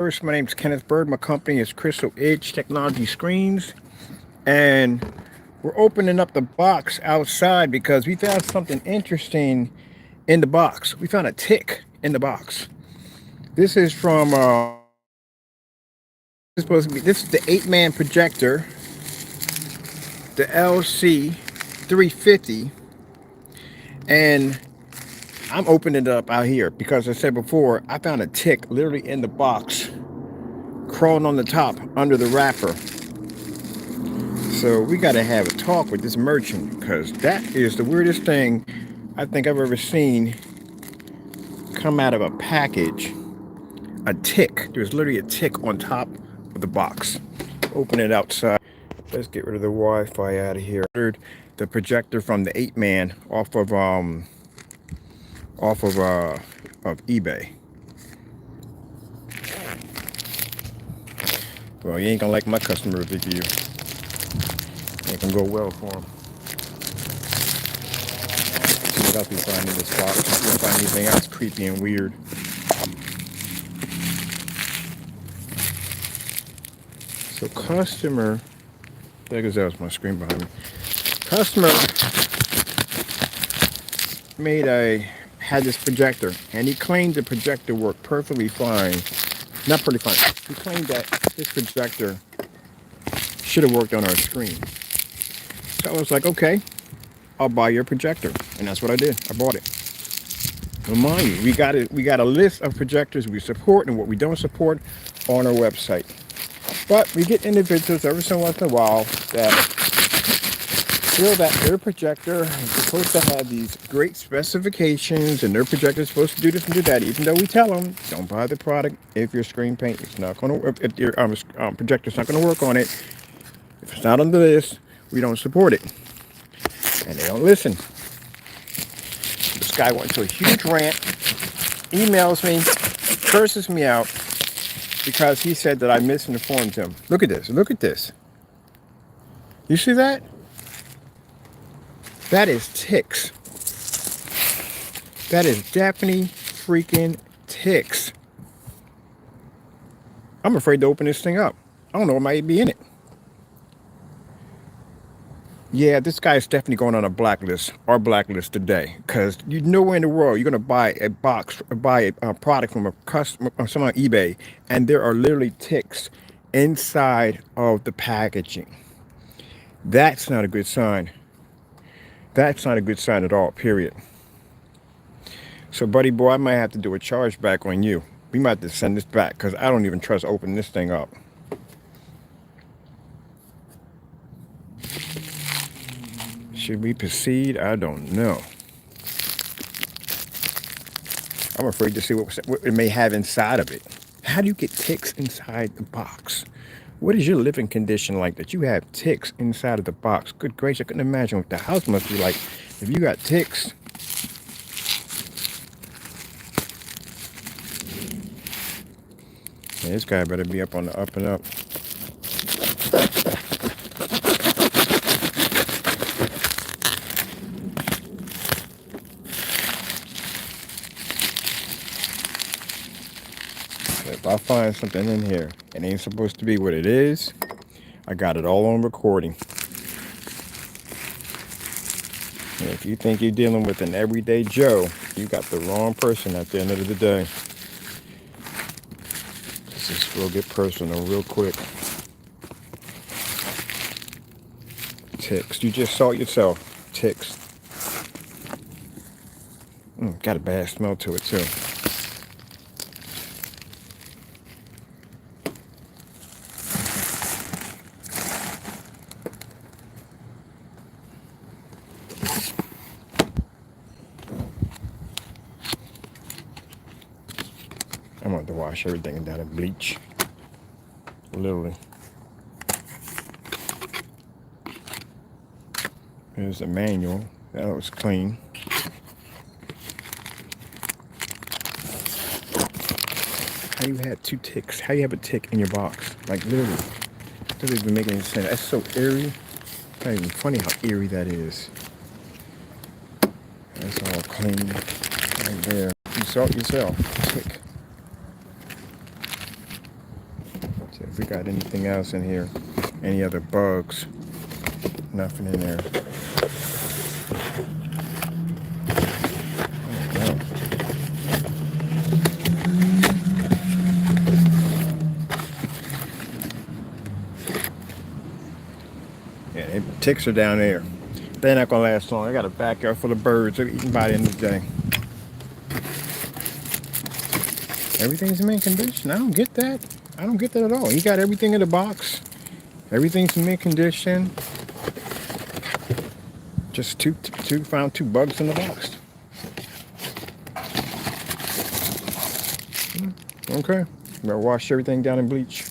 First, my name is Kenneth Bird. My company is Crystal Edge Technology Screens. And we're opening up the box outside because we found something interesting in the box. We found a tick in the box. This is from, this is the 8-man projector, the LC350. And I'm opening it up out here because I said before, I found a tick literally in the box, crawling on the top under the wrapper. So we got to have a talk with this merchant because that is the weirdest thing I think I've ever seen come out of a package. A tick. There's literally a tick on top of the box. Open it outside. Let's get rid of the Wi-Fi out of here. The projector from the 8-man off of eBay. Well, you ain't gonna like my customer review. It can go well for them. What else we find in this box? We don't find anything else creepy and weird. So customer, there goes that was my screen behind me. Customer had this projector, and he claimed the projector worked perfectly fine. Not pretty fine. He claimed that this projector should have worked on our screen. So I was like, okay, I'll buy your projector, and that's what I did. I bought it. Well, mind you, we got a list of projectors we support and what we don't support on our website. But we get individuals every so once in a while that feel that their projector is supposed to have these great specifications and their projector is supposed to do this and do that, even though we tell them, don't buy the product if your screen paint is not going to, if your projector is not going to work on it. If it's not on the list, we don't support it. And they don't listen. This guy went to a huge rant, emails me, curses me out because he said that I misinformed him. Look at this. Look at this. You see that? That is ticks. That is definitely freaking ticks. I'm afraid to open this thing up. I don't know what might be in it. Yeah, this guy is definitely going on a blacklist, our blacklist today, because you nowhere in the world you're going to buy a box, buy a product from a customer, someone on eBay, and there are literally ticks inside of the packaging. That's not a good sign. That's not a good sign at all, period. So, buddy boy, I might have to do a chargeback on you. We might have to send this back because I don't even trust opening this thing up. Should we proceed? I don't know. I'm afraid to see what it may have inside of it. How do you get ticks inside the box? What is your living condition like that you have ticks inside of the box? Good gracious, I couldn't imagine what the house must be like if you got ticks. Yeah, this guy better be up on the up and up. If I find something in here, it ain't supposed to be what it is. I got it all on recording. And if you think you're dealing with an everyday Joe, you got the wrong person at the end of the day. This will get personal real quick. Ticks. You just saw it yourself. Ticks. Got a bad smell to it too. I'm going to wash everything down in bleach. Literally. Here's the manual. That was clean. How you had two ticks? How you have a tick in your box? Like literally. Doesn't even make any sense. That's so eerie. It's not even funny how eerie that is. That's all clean right there. You saw it yourself. Tick. See if we got anything else in here. Any other bugs. Nothing in there. Yeah, the ticks are down there. They're not gonna last long. I got a backyard full of birds. They're eating by the end of the day. Everything's in mint condition. I don't get that. I don't get that at all. He got everything in the box. Everything's in mint condition. Just found two bugs in the box. Okay. Better wash everything down in bleach.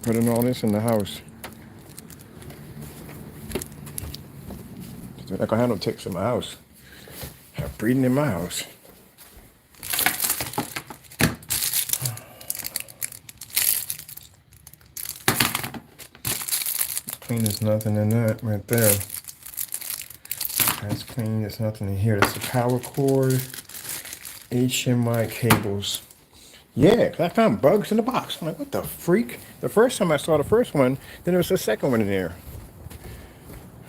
Putting all this in the house. I'm not gonna have no ticks in my house. I have breeding in my house. Clean, there's nothing in that right there. That's clean, there's nothing in here. That's a power cord, HDMI cables. Yeah, 'cause I found bugs in the box. I'm like, what the freak? The first time I saw the first one, then there was a second one in there.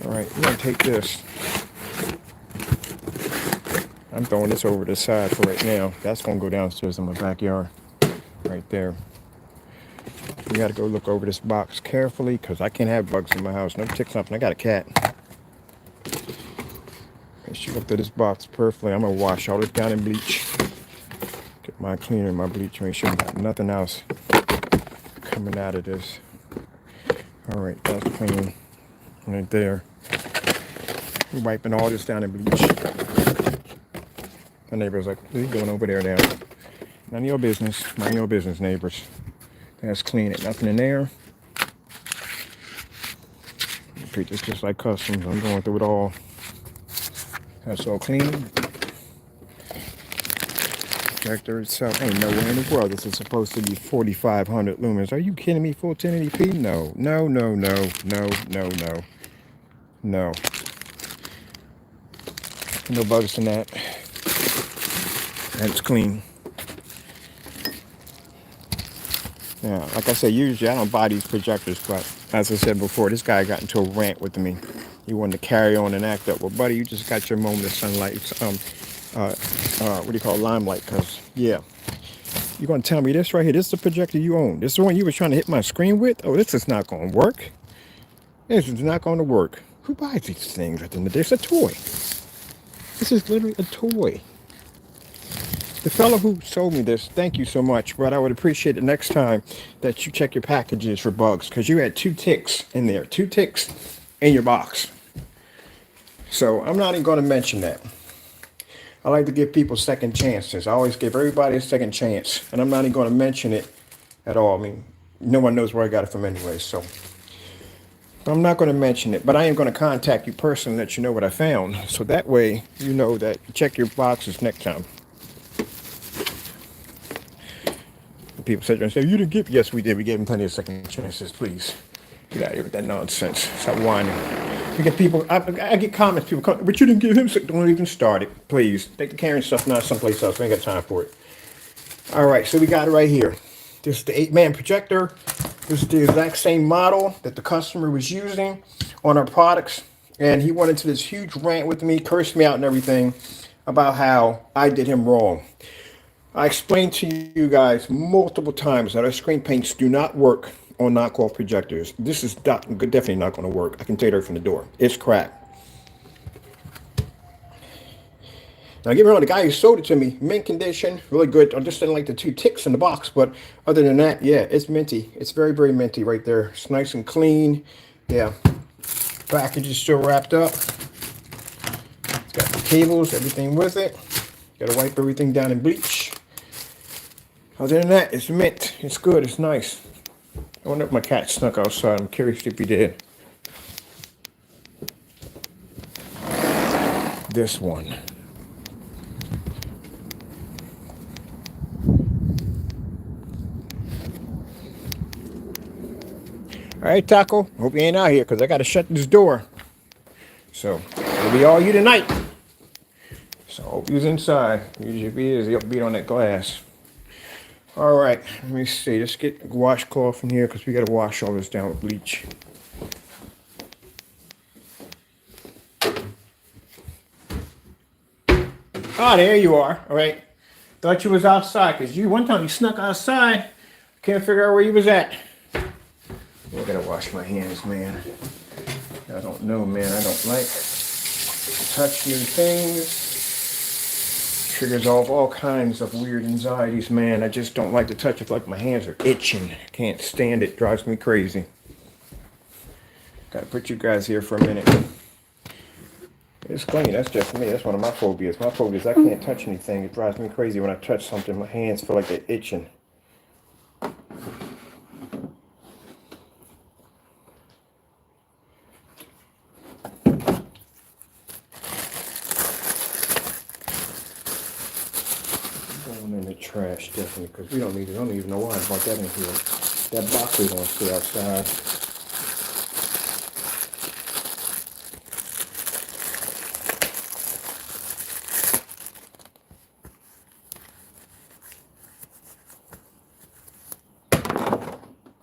All right, we're gonna take this. I'm throwing this over the side for right now. That's gonna go downstairs in my backyard, right there. We gotta go look over this box carefully because I can't have bugs in my house. No ticks, something. I got a cat. Make sure you look through this box perfectly. I'm gonna wash all this down in bleach. Get my cleaner and my bleach. Make sure I got nothing else coming out of this. All right, that's clean right there. We're wiping all this down in bleach. My neighbor's like, what are you doing over there now? None of your business. Mind your business, neighbors. That's clean. Ain't nothing in there. Treat this just like customs. I'm going through it all. That's all clean. Projector itself. Ain't nowhere in the world this is supposed to be 4,500 lumens. Are you kidding me? Full 1080p? No. No, no, no, no, no, no. No. No bugs in that. And it's clean. Yeah, like I said, usually I don't buy these projectors, but as I said before, this guy got into a rant with me. He wanted to carry on and act up. Well, buddy, you just got your moment of sunlight. What do you call it? Limelight? Because, yeah. You're going to tell me this right here, this is the projector you own. This is the one you were trying to hit my screen with? Oh, this is not going to work. This is not going to work. Who buys these things at the end of the day? It's a toy. This is literally a toy. The fellow who sold me this, thank you so much, but I would appreciate it next time that you check your packages for bugs, because you had 2 ticks in there, 2 ticks in your box. So I'm not even going to mention that. I like to give people second chances. I always give everybody a second chance, and I'm not even going to mention it at all. I mean, no one knows where I got it from anyway, so I'm not going to mention it, but I am going to contact you personally and let you know what I found, so that way you know that you check your boxes next time. People sit there and say, you didn't give. Yes, we did. We gave him plenty of second chances. Please get out of here with that nonsense. Stop whining. We get people, I get comments, people come, but you didn't give him. Don't even start it. Please take the carrying stuff now someplace else. We ain't got time for it. All right, so we got it right here. This is the 8-man projector. This is the exact same model that the customer was using on our products. And he went into this huge rant with me, cursed me out and everything about how I did him wrong. I explained to you guys multiple times that our screen paints do not work on knockoff projectors. This is definitely not going to work. I can tell you that from the door. It's crap. Now, get me wrong, the guy who sold it to me, mint condition, really good. I just didn't like the 2 ticks in the box, but other than that, yeah, it's minty. It's very, very minty right there. It's nice and clean. Yeah. Package is still wrapped up. It's got the cables, everything with it. Got to wipe everything down in bleach. Other than that, it's mint. It's good. It's nice. I wonder if my cat snuck outside. I'm curious if he did. This one. All right, Taco. Hope you ain't out here because I got to shut this door. So, it'll be all you tonight. So, hope you's inside. Usually if he is, he'll beat on that glass. All right, let me see. Let's get a washcloth in here because we got to wash all this down with bleach. Ah, there you are. All right. Thought you was outside because one time you snuck outside. Can't figure out where you was at. I gotta wash my hands, man. I don't know, man. I don't like to touch new things. Triggers off all kinds of weird anxieties, man. I just don't like to touch it. Like my hands are itching. Can't stand it. Drives me crazy. Gotta put you guys here for a minute. It's clean. That's just me. That's one of my phobias. My phobia is I can't touch anything. It drives me crazy when I touch something. My hands feel like they're itching. In the trash, definitely, because we don't need it. I don't even know why I brought that in here. That box is going to stay outside.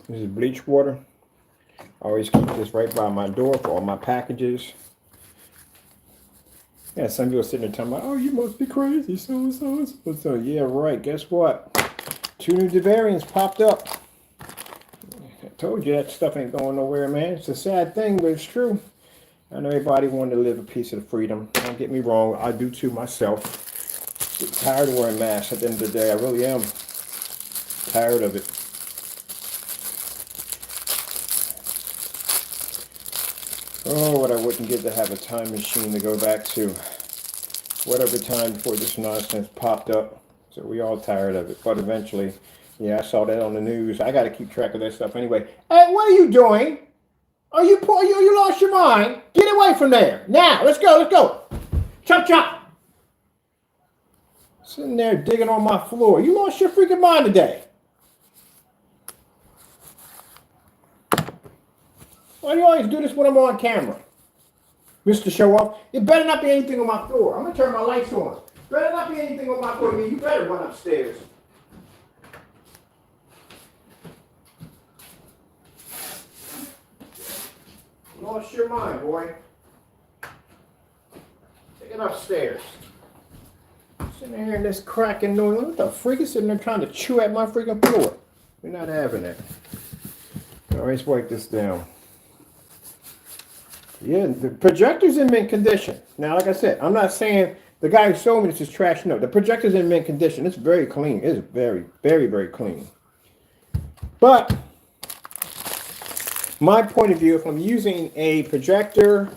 This is bleach water. I always keep this right by my door for all my packages. Yeah, some people sitting there telling me, oh, you must be crazy, so. Yeah, right, guess what? 2 new variants popped up. I told you that stuff ain't going nowhere, man. It's a sad thing, but it's true. I know everybody wanted to live a piece of the freedom. Don't get me wrong, I do too myself. I'm tired of wearing masks at the end of the day. I really am. Tired of it. Oh, what I wouldn't give to have a time machine to go back to whatever time before this nonsense popped up. So we all tired of it. But eventually, yeah, I saw that on the news. I got to keep track of that stuff anyway. Hey, what are you doing? Are you poor? You lost your mind? Get away from there. Now, let's go, let's go. Chop, chop. Sitting there digging on my floor. You lost your freaking mind today. Why do you always do this when I'm on camera? Mr. Show Off. It better not be anything on my floor. I'm going to turn my lights on. Better not be anything on my floor. You better run upstairs. Lost your mind, boy. Take it upstairs. Sitting there hearing this cracking noise. What the freak is sitting there trying to chew at my freaking floor? We're not having that. All right, let's wipe this down. Yeah, the projector's in mint condition. Now, like I said, I'm not saying the guy who sold me this is trash. No, the projector's in mint condition. It's very clean. It's very, very, very clean. But my point of view, if I'm using a projector,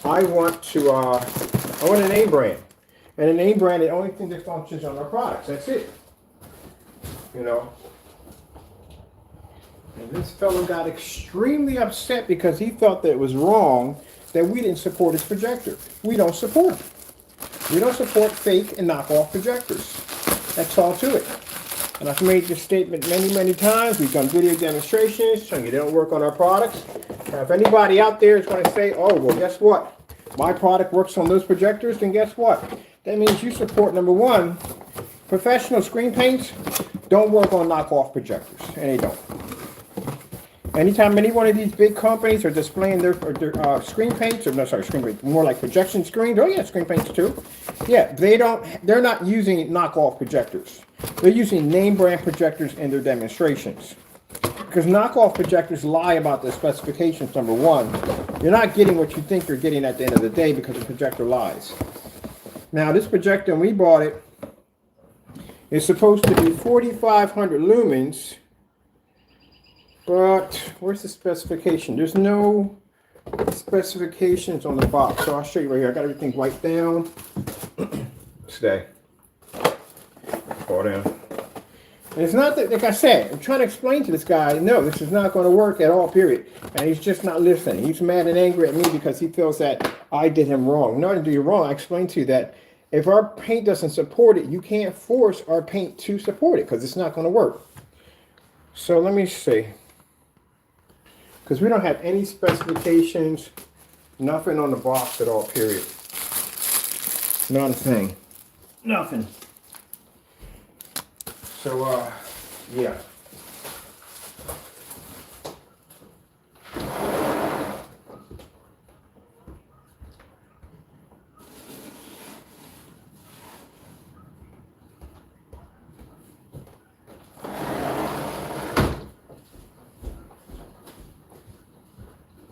I want a name brand. And a name brand, the only thing that functions on our products. That's it. You know. And this fellow got extremely upset because he felt that it was wrong that we didn't support his projector. We don't support it. We don't support fake and knockoff projectors. That's all to it. And I've made this statement many, many times. We've done video demonstrations showing you they don't work on our products. Now, if anybody out there is going to say, oh, well, guess what? My product works on those projectors, then guess what? That means you support, number one, professional screen paints don't work on knockoff projectors, and they don't. Anytime any one of these big companies are displaying their screen paints, or no, sorry, screen paints, more like projection screens. Oh yeah, screen paints too. Yeah, they're not using knockoff projectors. They're using name brand projectors in their demonstrations. Because knockoff projectors lie about the specifications, number one. You're not getting what you think you're getting at the end of the day because the projector lies. Now this projector, when we bought it, is supposed to be 4,500 lumens. But where's the specification? There's no specifications on the box. So I'll show you right here. I got everything wiped down. Stay. Fall down. And it's not that, like I said, I'm trying to explain to this guy, no, this is not going to work at all, period. And he's just not listening. He's mad and angry at me because he feels that I did him wrong. No, I didn't do you wrong. I explained to you that if our paint doesn't support it, you can't force our paint to support it because it's not going to work. So let me see. Because we don't have any specifications, nothing on the box at all, period. Nothing. Nothing. So, yeah.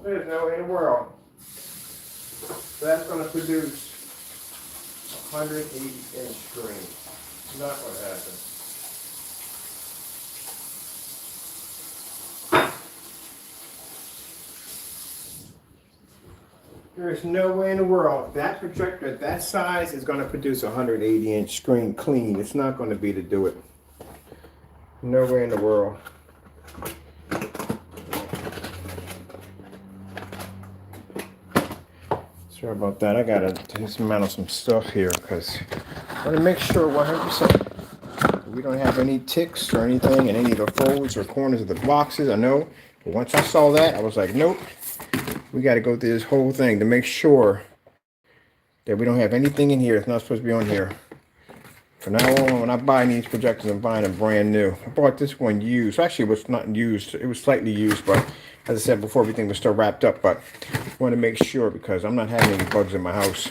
There's no way in the world. So that's going to produce 180-inch screen. It's not going to happen. There's no way in the world that projector at that size is going to produce a 180-inch screen clean. It's not going to be to do it. No way in the world. Sorry about that. I gotta dismantle some stuff here because I want to make sure 100% we don't have any ticks or anything in any of the folds or corners of the boxes. I know, but once I saw that, I was like, nope. We got to go through this whole thing to make sure that we don't have anything in here that's not supposed to be on here. From now on, when I buy these projectors, I'm buying them brand new. I bought this one used. Actually, it was not used. It was slightly used, but as I said before, everything was still wrapped up. But I want to make sure because I'm not having any bugs in my house.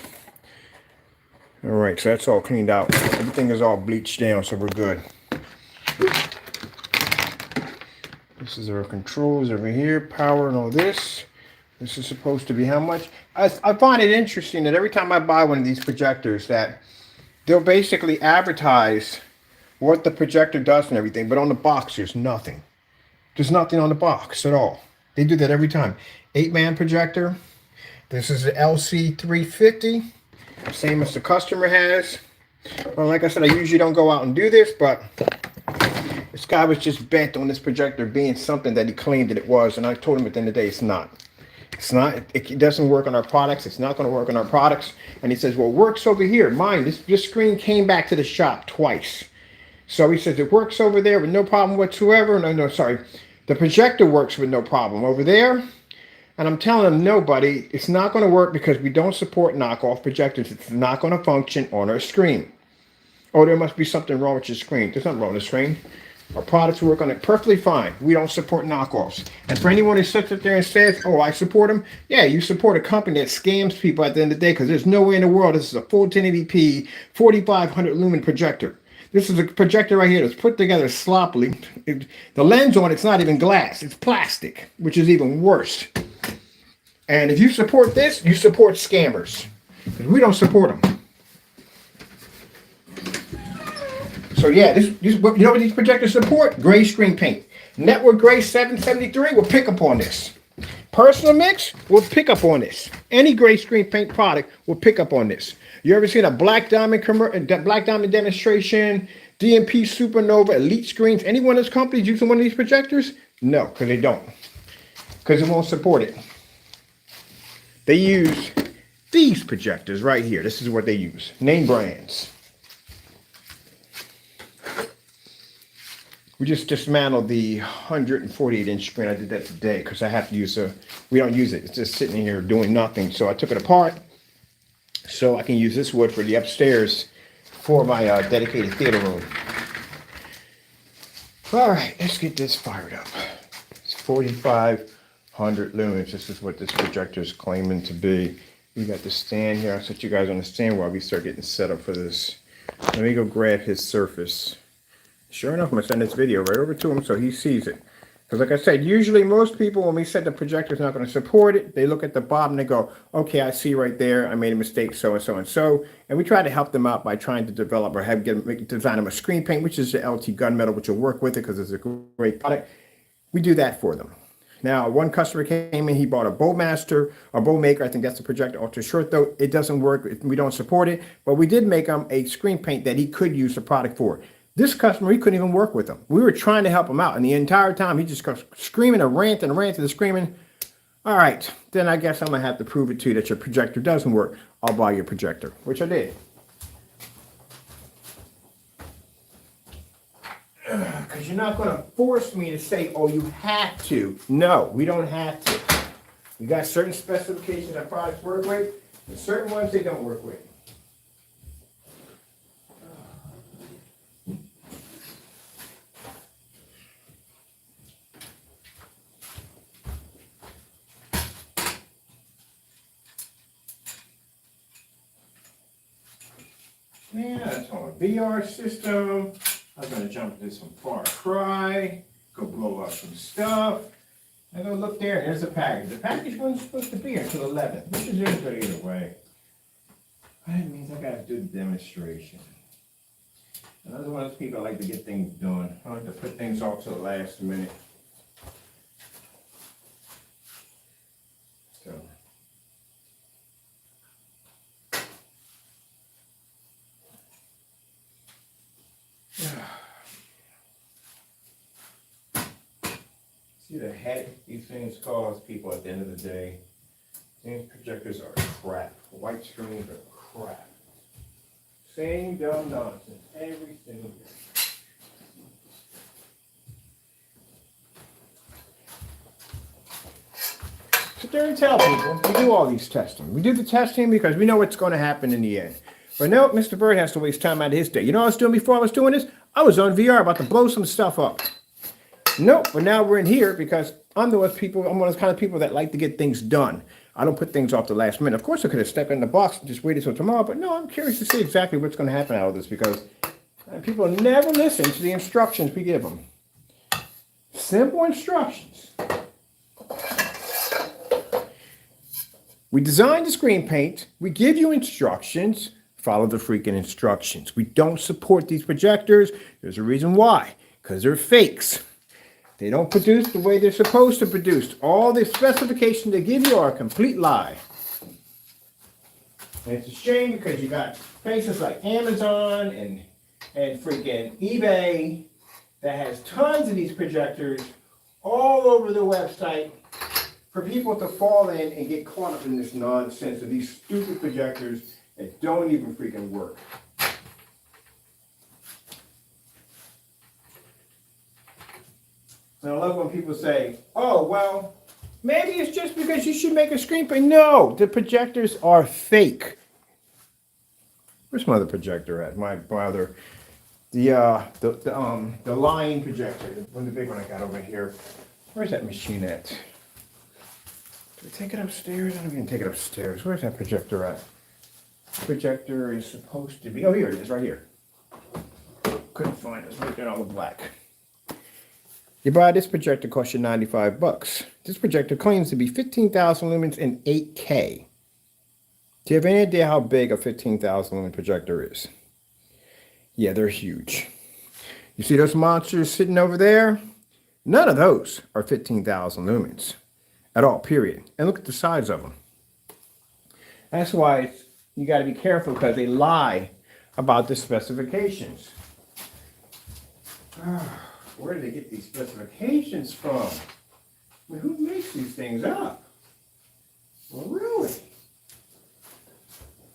All right, so that's all cleaned out. Everything is all bleached down, so we're good. This is our controls over here, power and all this. This is supposed to be how much? I find it interesting that every time I buy one of these projectors that they'll basically advertise what the projector does and everything, but on the box there's nothing. There's nothing on the box at all. They do that every time. 8-man projector. This is the LC350. Same as the customer has. Well, like I said, I usually don't go out and do this, but this guy was just bent on this projector being something that he claimed that it was, and I told him at the end of the day it's not. It's not. It doesn't work on our products. It's not going to work on our products. And he says, well, it works over here. Mine, this screen came back to the shop twice. So he says, it works over there with no problem whatsoever. No, sorry. The projector works with no problem over there. And I'm telling him, no, buddy, it's not going to work because we don't support knockoff projectors. It's not going to function on our screen. Oh, there must be something wrong with your screen. There's nothing wrong with the screen. Our products work on it perfectly fine. We don't support knockoffs. And for anyone who sits up there and says, oh, I support them. Yeah, you support a company that scams people at the end of the day because there's no way in the world this is a full 1080p 4500 lumen projector. This is a projector right here that's put together sloppily. The lens on it's not even glass. It's plastic, which is even worse. And if you support this, you support scammers. Because we don't support them. So yeah, you know what these projectors support? Gray screen paint. Network Gray 773 will pick up on this. Personal Mix will pick up on this. Any gray screen paint product will pick up on this. You ever seen a Black Diamond demonstration, DMP Supernova, Elite Screens? Any one of those companies using one of these projectors? No, because they don't. Because it won't support it. They use these projectors right here. This is what they use. Name brands. We just dismantled the 148-inch screen. I did that today because I have to use we don't use it. It's just sitting here doing nothing. So I took it apart so I can use this wood for the upstairs for my dedicated theater room. All right, let's get this fired up. It's 4,500 lumens. This is what this projector is claiming to be. We got the stand here. I'll set you guys on the stand while we start getting set up for this. Let me go grab his surface. Sure enough, I'm going to send this video right over to him so he sees it. Because like I said, usually most people, when we said the projector's not going to support it, they look at the bottom and they go, okay, I see right there, I made a mistake, so and so and so. And we try to help them out by trying to develop or design them a screen paint, which is the LT gunmetal, which will work with it because it's a great product. We do that for them. Now, one customer came in, he bought a Bowmaster, a Bowmaker, I think that's the projector ultra short though. It doesn't work, we don't support it, but we did make him a screen paint that he could use the product for. This customer, he couldn't even work with him. We were trying to help him out, and the entire time he just goes screaming and ranting and screaming. All right, then I guess I'm gonna have to prove it to you that your projector doesn't work. I'll buy your projector, which I did. Because you're not gonna force me to say, oh, you have to. No, we don't have to. We got certain specifications that products work with, and certain ones they don't work with. Yeah, that's on a VR system. I'm gonna jump into some Far Cry, go blow up some stuff. I go look there, and there's the package. The package wasn't supposed to be here until 11, which is good either way. That means I gotta do the demonstration. Another one of those people I like to get things done. I like to put things off to the last minute. So. See the headache these things cause people at the end of the day. These projectors are crap. White screens are crap. Same dumb nonsense every single day. Sit there and tell people we do all these testing. We do the testing because we know what's going to happen in the end. But no, Mr. Bird has to waste time out of his day. You know what I was doing before I was doing this? I was on VR about to blow some stuff up. Nope, but now we're in here because I'm one of those kind of people that like to get things done. I don't put things off the last minute. Of course, I could have stepped in the box and just waited till tomorrow, but no, I'm curious to see exactly what's going to happen out of this because people never listen to the instructions we give them. Simple instructions. We design the screen paint. We give you instructions. Follow the freaking instructions. We don't support these projectors. There's a reason why. Because they're fakes. They don't produce the way they're supposed to produce. All the specifications they give you are a complete lie. And it's a shame because you got places like Amazon and freaking eBay that has tons of these projectors all over the website for people to fall in and get caught up in this nonsense of these stupid projectors that don't even freaking work. And I love when people say, oh, well, maybe it's just because you should make a screen print. No, the projectors are fake. Where's my other projector at? My other, the line projector, the big one I got over here. Where's that machine at? Do we take it upstairs? I don't even take it upstairs. Where's that projector at? The projector is supposed to be, oh, here it is, right here. Couldn't find it, it's right there on the black. You buy this projector, costs you $95. This projector claims to be 15,000 lumens in 8K. Do you have any idea how big a 15,000 lumen projector is? Yeah, they're huge. You see those monsters sitting over there? None of those are 15,000 lumens at all, period. And look at the size of them. That's why you got to be careful because they lie about the specifications. Where do they get these specifications from? I mean, who makes these things up? Well, really?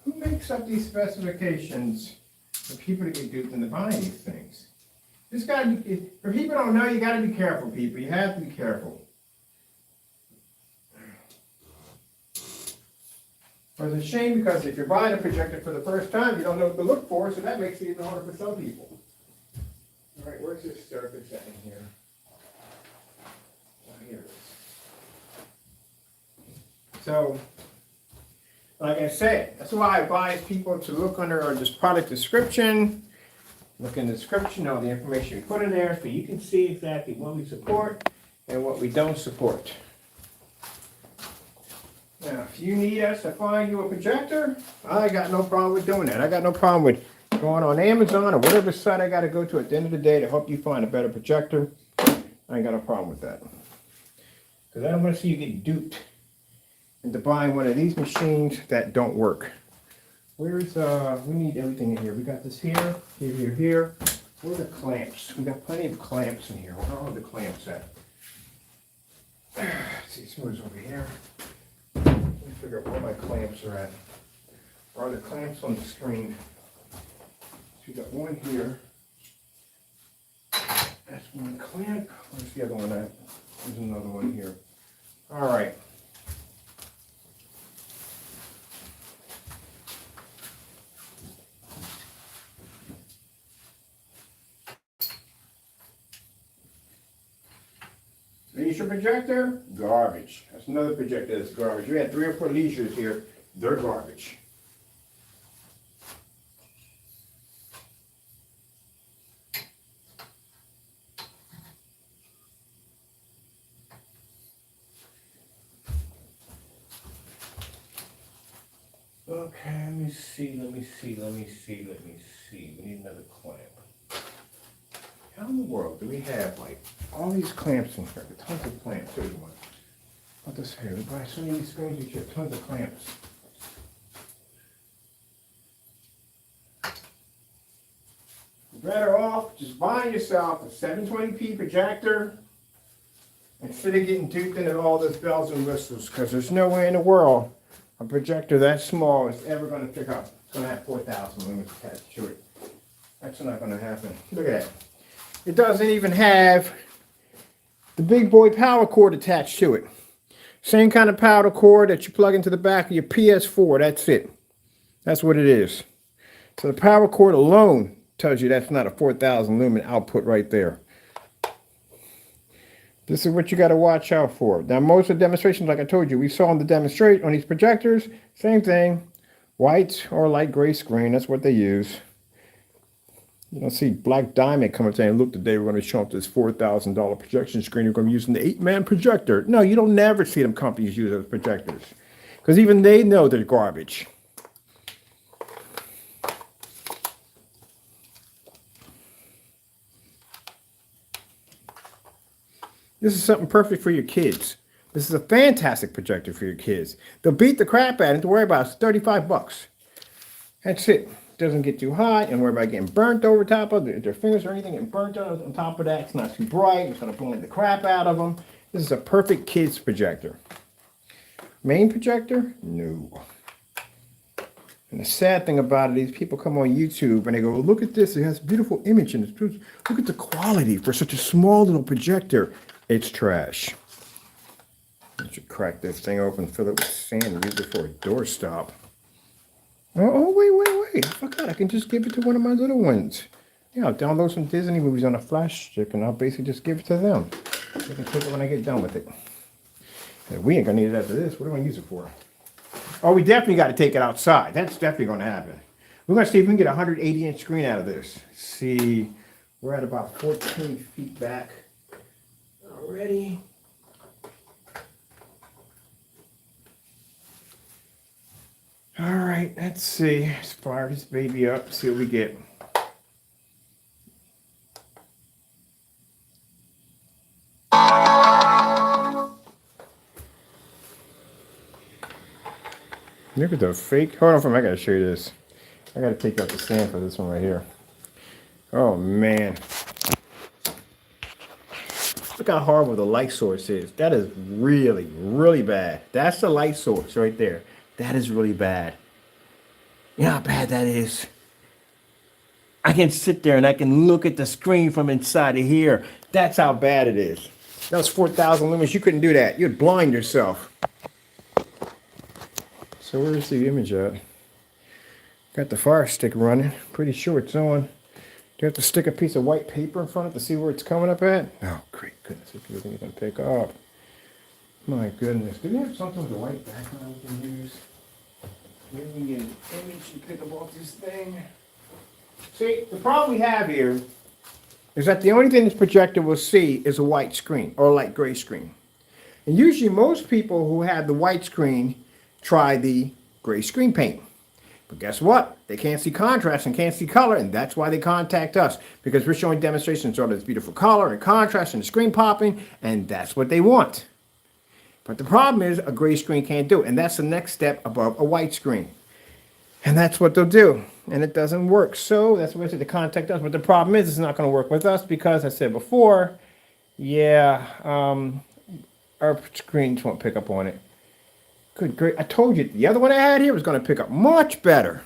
Who makes up these specifications for people to get duped into buying these things? This got to be, for people who don't know, you got to be careful, people. You have to be careful. But it's a shame because if you're buying a projector for the first time, you don't know what to look for, so that makes it even harder for some people. All right, where's this surface at in here? Oh, here it is. So, like I said, that's why I advise people to look under this product description. Look in the description, all the information we put in there, so you can see exactly what we support and what we don't support. Now, if you need us to find you a projector, I got no problem with doing that. I got no problem with going on Amazon or whatever site I got to go to at the end of the day to help you find a better projector. I ain't got no problem with that. Because I don't want to see you get duped into buying one of these machines that don't work. Where's, we need everything in here. We got this here, here. Where are the clamps? We got plenty of clamps in here. Where are all the clamps at? Let's see, smooth's over here. Let me figure out where my clamps are at. Where are the clamps on the screen? So we got one here. That's one clamp. Where's the other one at? There's another one here. All right. Leisure projector, garbage. That's another projector that's garbage. We had 3 or 4 leisures here. They're garbage. Okay, let me see. We need another clamp. How in the world do we have like all these clamps in here? Tons of clamps. Here's one. I'll just say, we buy so many screens, you get tons of clamps. You're better off just buying yourself a 720p projector instead of getting duped into all this bells and whistles, because there's no way in the world a projector that small is ever going to pick up. It's going to have 4,000 lumens attached to it. That's not going to happen. Look at that. It doesn't even have the big boy power cord attached to it. Same kind of power cord that you plug into the back of your PS4. That's it. That's what it is. So the power cord alone tells you that's not a 4,000 lumen output right there. This is what you got to watch out for. Now, most of the demonstrations, like I told you, we saw on the demonstrate on these projectors, same thing. White or light gray screen, that's what they use. You don't see Black Diamond come up saying, look, today we're going to show up this $4,000 projection screen. You're going to be using the 8-man projector. No, you don't never see them companies use those projectors. Because even they know they're garbage. This is something perfect for your kids. This is a fantastic projector for your kids. They'll beat the crap out of it. Don't worry about it. It's 35 bucks. That's it. Doesn't get too hot and worry about getting burnt over top of their fingers or anything getting burnt on top of that. It's not too bright. It's going to blind the crap out of them. This is a perfect kids projector. Main projector? No. And the sad thing about it is people come on YouTube and they go, look at this. It has a beautiful image and it's, look at the quality for such a small little projector. It's trash. You should crack this thing open, fill it with sand, and use it for a doorstop. Oh, wait. I forgot. I can just give it to one of my little ones. Yeah, I'll download some Disney movies on a flash stick, and I'll basically just give it to them. They can take it when I get done with it. And we ain't going to need it after this. What do I use it for? Oh, we definitely got to take it outside. That's definitely going to happen. We're going to see if we can get a 180-inch screen out of this. See, we're at about 14 feet back already. All right, let's see. Let's fire this baby up, see what we get. Look at the fake. Hold on for a minute, I gotta show you this. I gotta take out the sand for this one right here. Oh man. Look how horrible the light source is. That is really, really bad. That's the light source right there. That is really bad. You know how bad that is? I can sit there and I can look at the screen from inside of here. That's how bad it is. That was 4,000 lumens. You couldn't do that. You'd blind yourself. So where's the image at? Got the fire stick running. Pretty sure it's on. Do you have to stick a piece of white paper in front of it to see where it's coming up at? Oh, great goodness. If you think you can pick up. My goodness. Do we have something with a white background we can use? Maybe we can get an image and pick up off this thing. See, the problem we have here is that the only thing this projector will see is a white screen or a light gray screen. And usually most people who have the white screen try the gray screen paint. But guess what? They can't see contrast and can't see color, and that's why they contact us, because we're showing demonstrations of this beautiful color and contrast and the screen popping, and that's what they want. But the problem is a gray screen can't do it, and that's the next step above a white screen. And that's what they'll do, and it doesn't work. So that's why they said to contact us. But the problem is it's not going to work with us because, I said before, our screens won't pick up on it. Good grief. I told you, the other one I had here was going to pick up much better.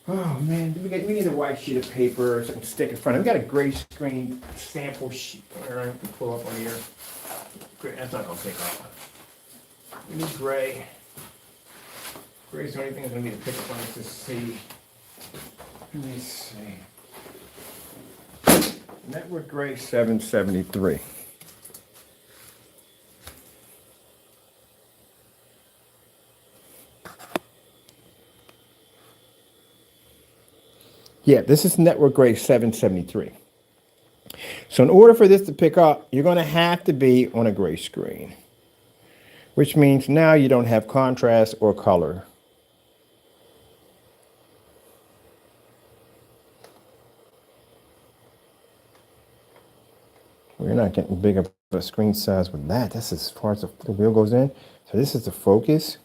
Oh, man. We need a white sheet of paper or something to stick in front of it. We got a gray screen sample sheet there I can pull up on here. Great. That's not going to pick up. We need gray. Gray's the only thing that's going to need to pick up on this to see. Let me see. Network Gray 773. Yeah, this is Network Gray 773. So in order for this to pick up, you're going to have to be on a gray screen. which means now you don't have contrast or color. We're not getting big of a screen size with that. That's as far as the wheel goes in. So this is the focus.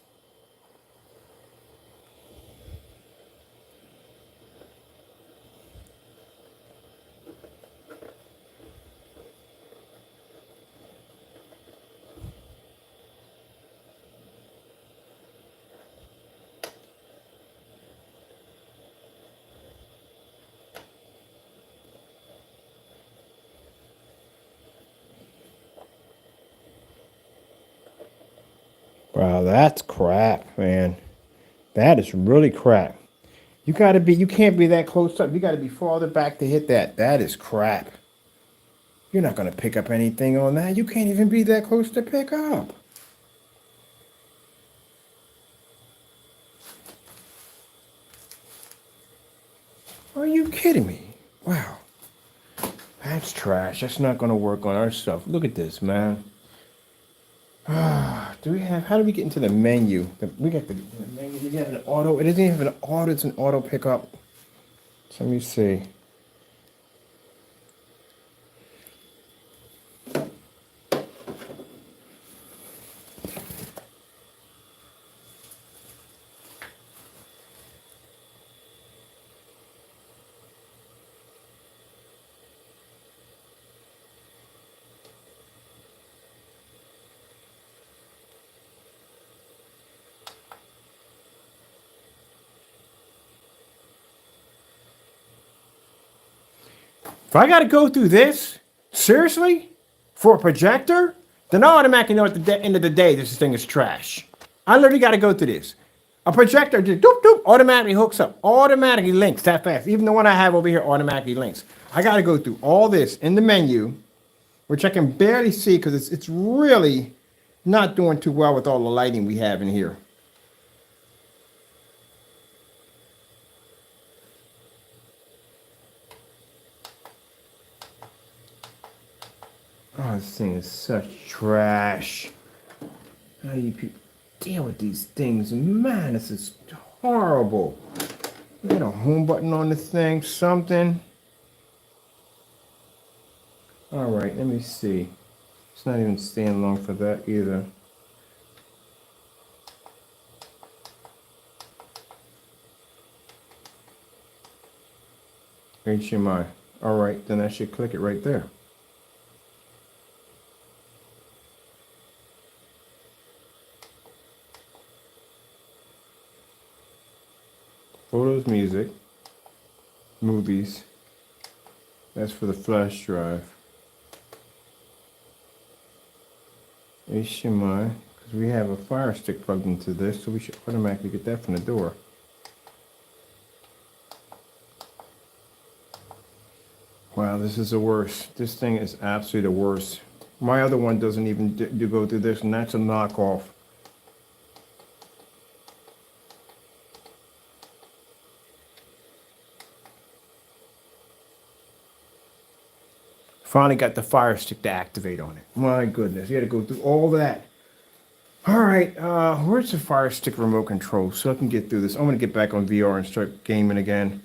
Wow, that's crap, man. That is really crap. You can't be that close up. You gotta be farther back to hit that. That is crap. You're not gonna pick up anything on that. You can't even be that close to pick up. Are you kidding me? Wow. That's trash. That's not gonna work on our stuff. Look at this, man. How do we get into the menu? We got the menu. You have an auto. It doesn't even have an auto. It's an auto pickup. So let me see. If I got to go through this, seriously, for a projector, then I automatically know at the end of the day this thing is trash. I literally got to go through this. A projector just doop doop automatically hooks up, automatically links that fast. Even the one I have over here automatically links. I got to go through all this in the menu, which I can barely see because it's really not doing too well with all the lighting we have in here. Oh, this thing is such trash. How do you people deal with these things? Man, this is horrible. You got a home button on the thing, something. All right, let me see. It's not even staying long for that either. HMI. All right, then I should click it right there. Photos, music, movies. That's for the flash drive. HMI, because we have a Fire Stick plugged into this, so we should automatically get that from the door. Wow, this is the worst. This thing is absolutely the worst. My other one doesn't even do go through this, and that's a knockoff. Finally got the Fire Stick to activate on it. My goodness, you had to go through all that. All right, where's the Fire Stick remote control so I can get through this? I'm gonna get back on VR and start gaming again.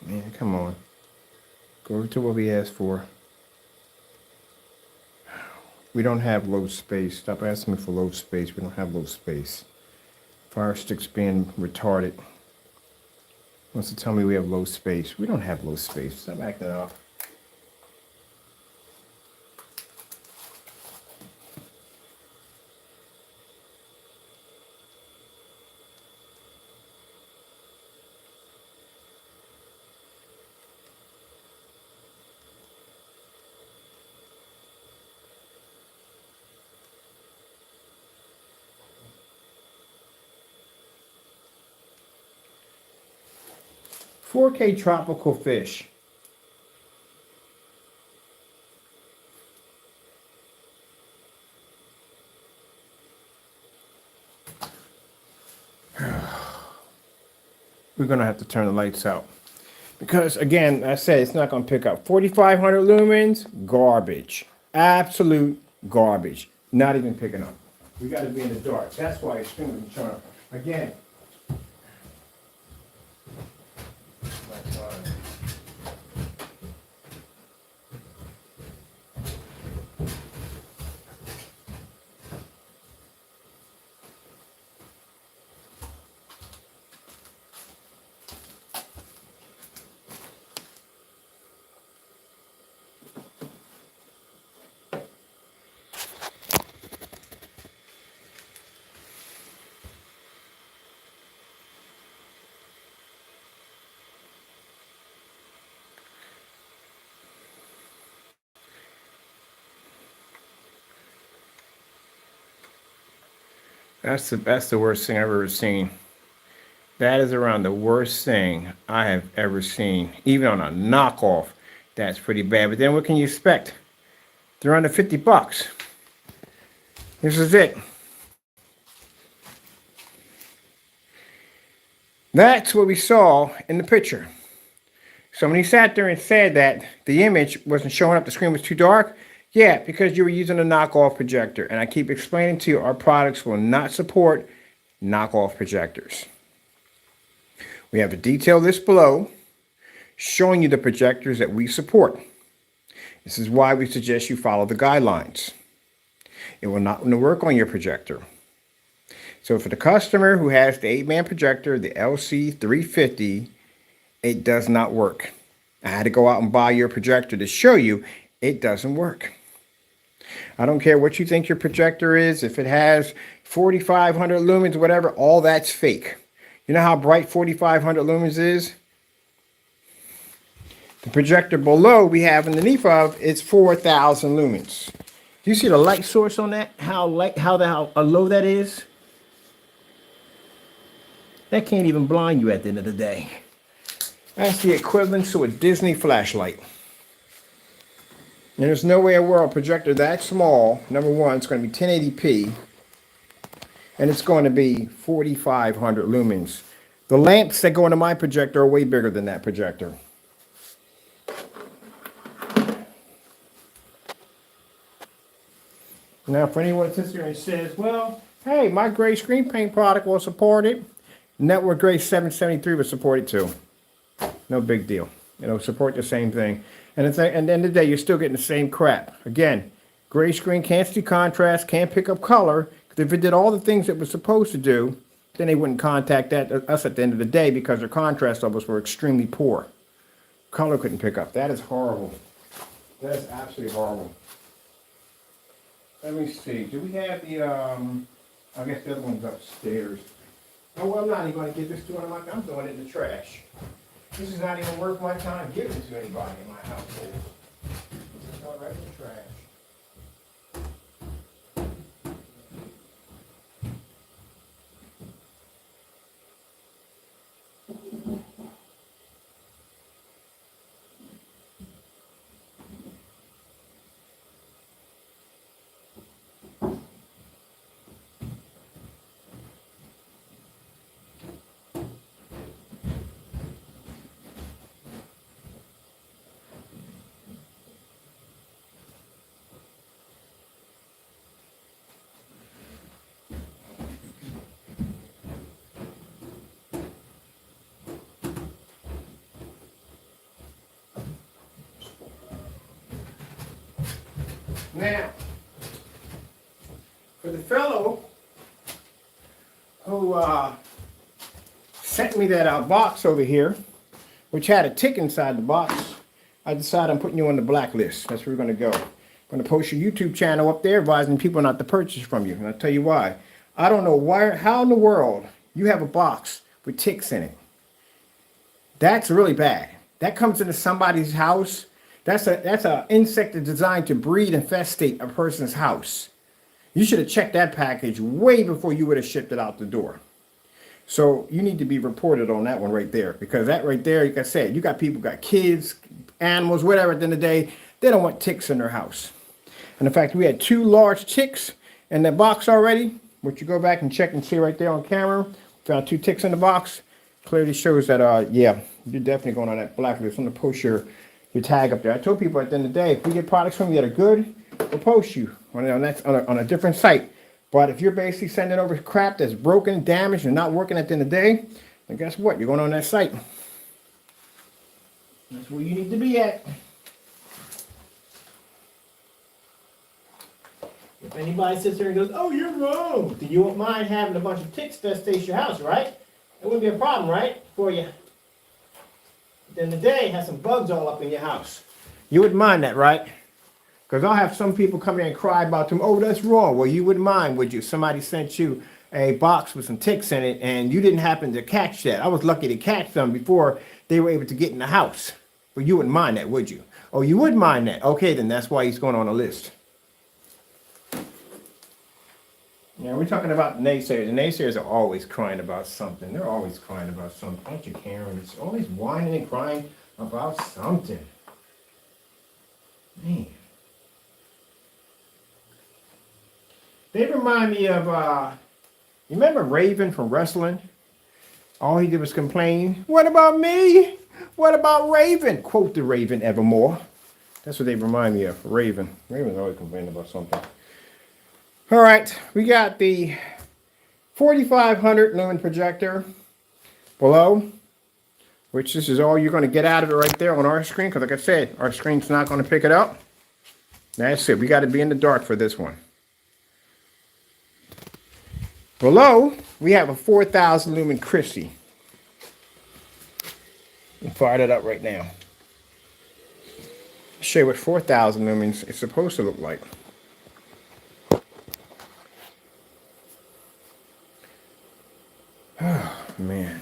Man, come on. Go over to what we asked for. We don't have low space. Stop asking me for low space. We don't have low space. Fire Stick's being retarded. Wants to tell me we have low space. We don't have low space. Stop acting up. "4K tropical fish." We're gonna have to turn the lights out. Because again, I said it's not going to pick up 4,500 lumens. Garbage, absolute garbage. Not even picking up. We got to be in the dark. That's why it's extremely sharp. Again. That's the worst thing I've ever seen. That is around the worst thing I have ever seen. Even on a knockoff, that's pretty bad. But then what can you expect? They're under 50 bucks. This is it. That's what we saw in the picture. So when he sat there and said that the image wasn't showing up, the screen was too dark, yeah, because you were using a knockoff projector. And I keep explaining to you, our products will not support knockoff projectors. We have a detailed list below showing you the projectors that we support. This is why we suggest you follow the guidelines. It will not work on your projector. So for the customer who has the Apeman projector, the LC350, it does not work. I had to go out and buy your projector to show you it doesn't work. I don't care what you think your projector is. If it has 4,500 lumens, whatever, all that's fake. You know how bright 4,500 lumens is? The projector below we have underneath of it's 4,000 lumens. Do you see the light source on that? How low that is? That can't even blind you at the end of the day. That's the equivalent to a Disney flashlight. And there's no way in the world a projector that small, number one, it's going to be 1080p, and it's going to be 4,500 lumens. The lamps that go into my projector are way bigger than that projector. Now, for anyone that sits here and says, well, hey, my gray screen paint product will support it. Network Gray 773 will support it too. No big deal. It'll support the same thing. And at the end of the day, you're still getting the same crap. Again, gray screen can't see contrast, can't pick up color. Because if it did all the things it was supposed to do, then they wouldn't contact us at the end of the day because their contrast levels were extremely poor. Color couldn't pick up. That is horrible. That is absolutely horrible. Let me see. Do we have the, I guess the other one's upstairs. Oh, well, I'm not even going to give this to one of my, I'm throwing it in the trash. This is not even worth my time giving it to anybody in my household. It's going right in the trash. Now, for the fellow who sent me that box over here, which had a tick inside the box, I decided I'm putting you on the blacklist. That's where we're going to go. I'm going to post your YouTube channel up there advising people not to purchase from you. And I'll tell you why. I don't know how in the world you have a box with ticks in it. That's really bad. That comes into somebody's house. That's an insect that's designed to breed and infestate a person's house. You should have checked that package way before you would have shipped it out the door. So you need to be reported on that one right there. Because that right there, like I said, you got people, got kids, animals, whatever, at the end of the day, they don't want ticks in their house. And in fact, we had 2 large ticks in the box already, which you go back and check and see right there on camera. Found 2 ticks in the box. Clearly shows that, yeah, you're definitely going on that blacklist. I'm going to post your tag up there. I told people at the end of the day, if we get products from you that are good, we'll post you on a different site. But if you're basically sending over crap that's broken, damaged, and not working at the end of the day, then guess what? You're going on that site. That's where you need to be at. If anybody sits there and goes, oh, you're wrong, then you won't mind having a bunch of ticks that stays your house, right? It wouldn't be a problem, right, for you. At the end of the day, have some bugs all up in your house. You wouldn't mind that, right? Because I'll have some people come in and cry about them, oh, that's wrong. Well, you wouldn't mind, would you? Somebody sent you a box with some ticks in it, and you didn't happen to catch that. I was lucky to catch them before they were able to get in the house. But you wouldn't mind that, would you? Oh, you would mind that. Okay, then that's why he's going on the list. Yeah, we're talking about the naysayers. The naysayers are always crying about something. They're always crying about something. Aren't you, Karen? It's always whining and crying about something. Man. They remind me of, you remember Raven from wrestling? All he did was complain. What about me? What about Raven? Quote the Raven evermore. That's what they remind me of, Raven. Raven's always complaining about something. All right, we got the 4500 lumen projector below, which this is all you're going to get out of it right there on our screen, because like I said, our screen's not going to pick it up. That's it. We got to be in the dark for this one. Below, we have a 4000 lumen Christie. I'll fire that up right now. I'll show you what 4000 lumens is supposed to look like. Oh, man.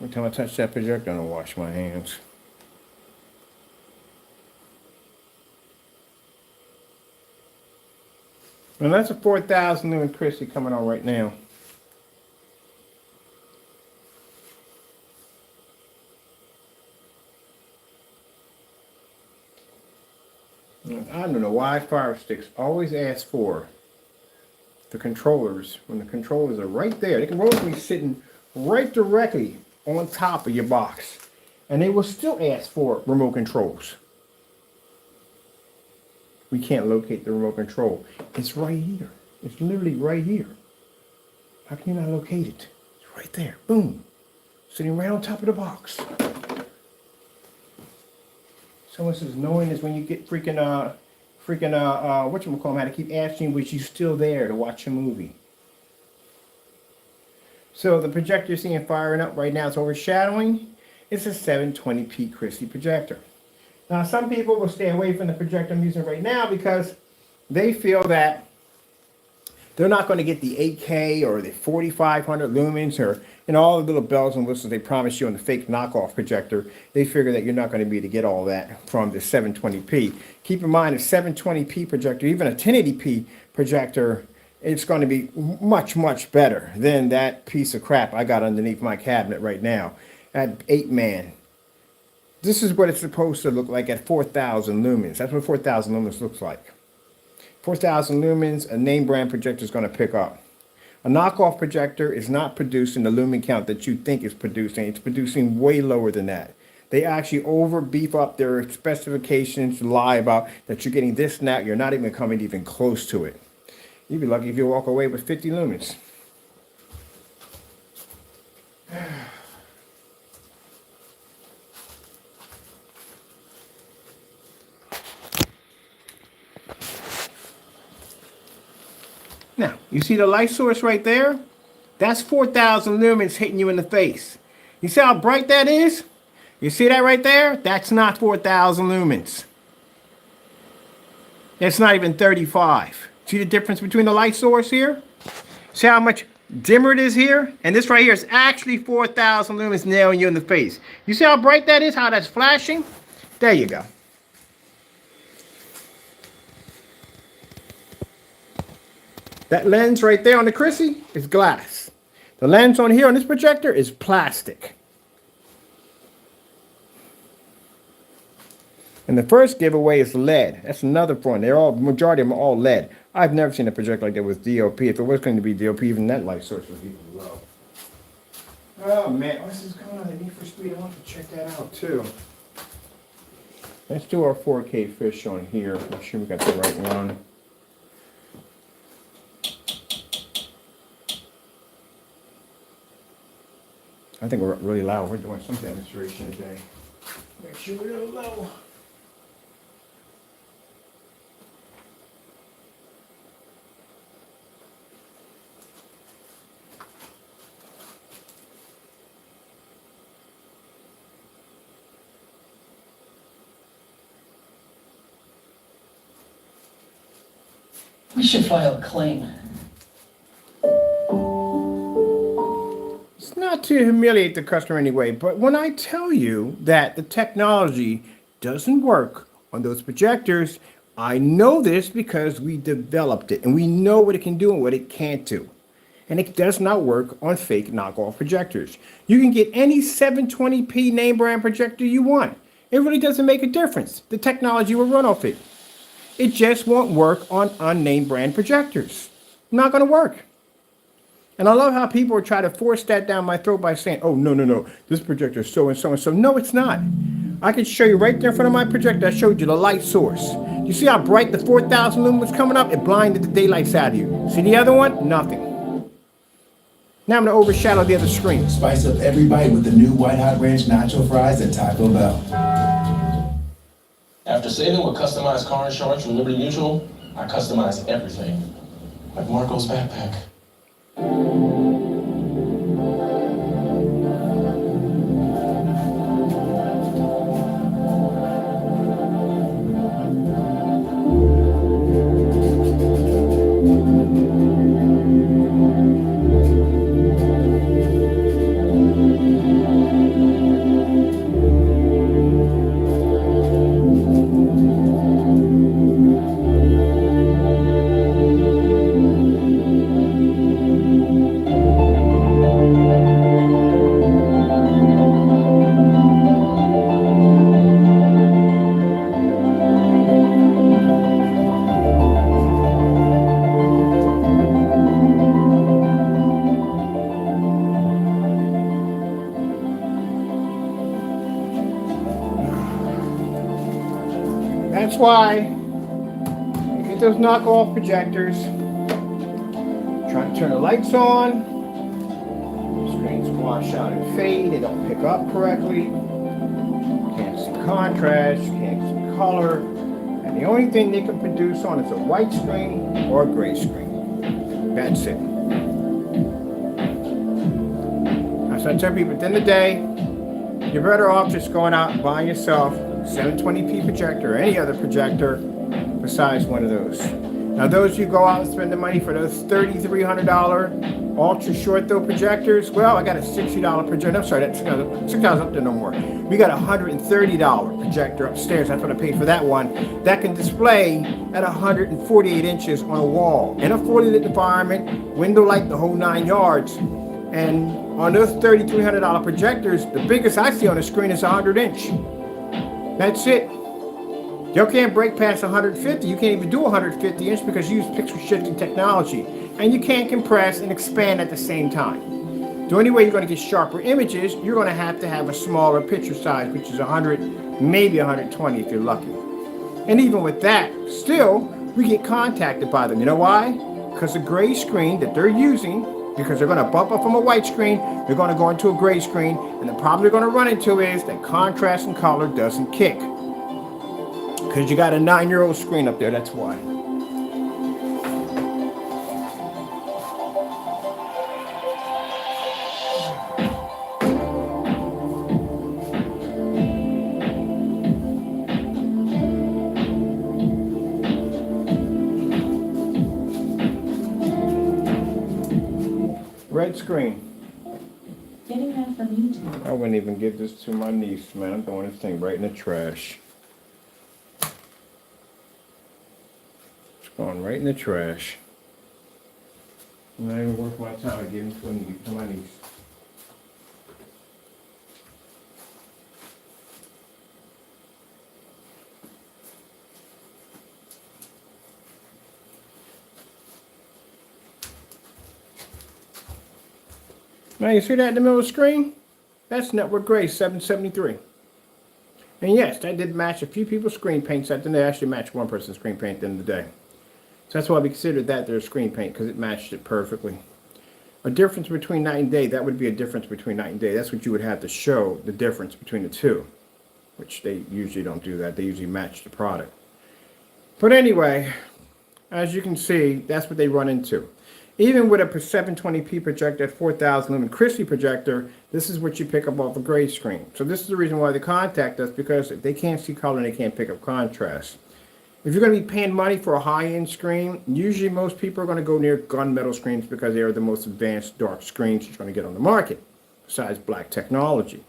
Every time I touch that projector, I'm going to wash my hands. And that's a 4000 lumen Christie coming on right now. I don't know why Fire Sticks always ask for the controllers when the controllers are right there. They can both be sitting right directly on top of your box, and they will still ask for remote controls. We can't locate the remote control. It's right here. It's literally right here. How can you not locate it? It's right there. Boom. Sitting right on top of the box. Someone says knowing is when you get whatchamacallit, how to keep asking was you still there to watch a movie. So the projector you're seeing firing up right now, it's overshadowing. It's a 720p Christie projector. Now some people will stay away from the projector I'm using right now because they feel that they're not going to get the 8K or the 4500 lumens or all the little bells and whistles they promise you on the fake knockoff projector. They figure that you're not going to be able to get all that from the 720p. Keep in mind a 720p projector, even a 1080p projector, it's going to be much, much better than that piece of crap I got underneath my cabinet right now at 8-man. This is what it's supposed to look like at 4000 lumens. That's what 4000 lumens looks like. 4000 lumens, a name brand projector is going to pick up. A knockoff projector is not producing the lumen count that you think it's producing. It's producing way lower than that. They actually over beef up their specifications, lie about that you're getting this and that. You're not even coming even close to it. You'd be lucky if you walk away with 50 lumens. Now, you see the light source right there? That's 4000 lumens hitting you in the face. You see how bright that is? You see that right there? That's not 4000 lumens. It's not even 35. See the difference between the light source here? See how much dimmer it is here? And this right here is actually 4000 lumens nailing you in the face. You see how bright that is? How that's flashing? There you go. That lens right there on the Christie is glass. The lens on here on this projector is plastic. And the first giveaway is lead. That's another one. Majority of them are all lead. I've never seen a projector like that with DOP. If it was going to be DOP, even that light source would be low. Oh man, this is going on the Need for Speed. I want to check that out too. Let's do our 4K fish on here. Make sure we got the right one. I think we're really loud. We're doing some demonstration today. Make sure we're a little low. We should file a claim. It's not to humiliate the customer anyway, but when I tell you that the technology doesn't work on those projectors, I know this because we developed it and we know what it can do and what it can't do. And it does not work on fake knockoff projectors. You can get any 720p name brand projector you want. It really doesn't make a difference. The technology will run off it. It just won't work on unnamed brand projectors. Not going to work. And I love how people try to force that down my throat by saying, oh, no, this projector is so and so and so. No, it's not. I can show you right there in front of my projector. I showed you the light source. You see how bright the 4,000 lumens coming up? It blinded the daylights out of you. See the other one? Nothing. Now I'm going to overshadow the other screen. Spice up every bite with the new White Hot Ranch Nacho Fries at Taco Bell. After saving with customized car insurance from Liberty Mutual, I customize everything. Like Marco's backpack. That's why you get those knockoff projectors. Try to turn the lights on. Screens wash out and fade. They don't pick up correctly. Can't see contrast. Can't see color. And the only thing they can produce on is a white screen or a gray screen. That's it. As I tell people, at the end of the day, you're better off just going out and buying yourself 720p projector or any other projector besides one of those. Now those you go out and spend the money for those $3,300 ultra short throw projectors, well, I got a $60 projector. I'm sorry, that's $6 up there no more. We got a $130 projector upstairs. That's what I paid for that one. That can display at 148 inches on a wall in a fully lit environment, window light, the whole 9 yards. And on those $3,300 projectors, the biggest I see on the screen is 100 inch. That's it. You can't break past 150. You can't even do 150 inch because you use pixel shifting technology. And you can't compress and expand at the same time. The only way you're going to get sharper images, you're going to have a smaller picture size, which is 100, maybe 120 if you're lucky. And even with that, still, we get contacted by them. You know why? Because the gray screen that they're using, because they're going to bump up from a white screen, they're going to go into a gray screen, and the problem they're going to run into is that contrast and color doesn't kick. Because you got a 9-year-old screen up there, that's why. Red screen. Getting that from YouTube. I wouldn't even give this to my niece, man. I'm throwing this thing right in the trash. It's going right in the trash. I'm not even worth my time giving it to my niece. Now you see that in the middle of the screen? That's network grade 773. And yes, that did match a few people's screen paints. That didn't actually match one person's screen paint at the end of the day. So that's why we considered that their screen paint, because it matched it perfectly. A difference between night and day, that would be a difference between night and day. That's what you would have to show, the difference between the two. Which they usually don't do that. They usually match the product. But anyway, as you can see, that's what they run into. Even with a 720p projector at 4,000 lumen Christie projector, this is what you pick up off a gray screen. So this is the reason why they contact us, because if they can't see color, they can't pick up contrast. If you're going to be paying money for a high-end screen, usually most people are going to go near gunmetal screens because they are the most advanced dark screens you're going to get on the market, besides black technology.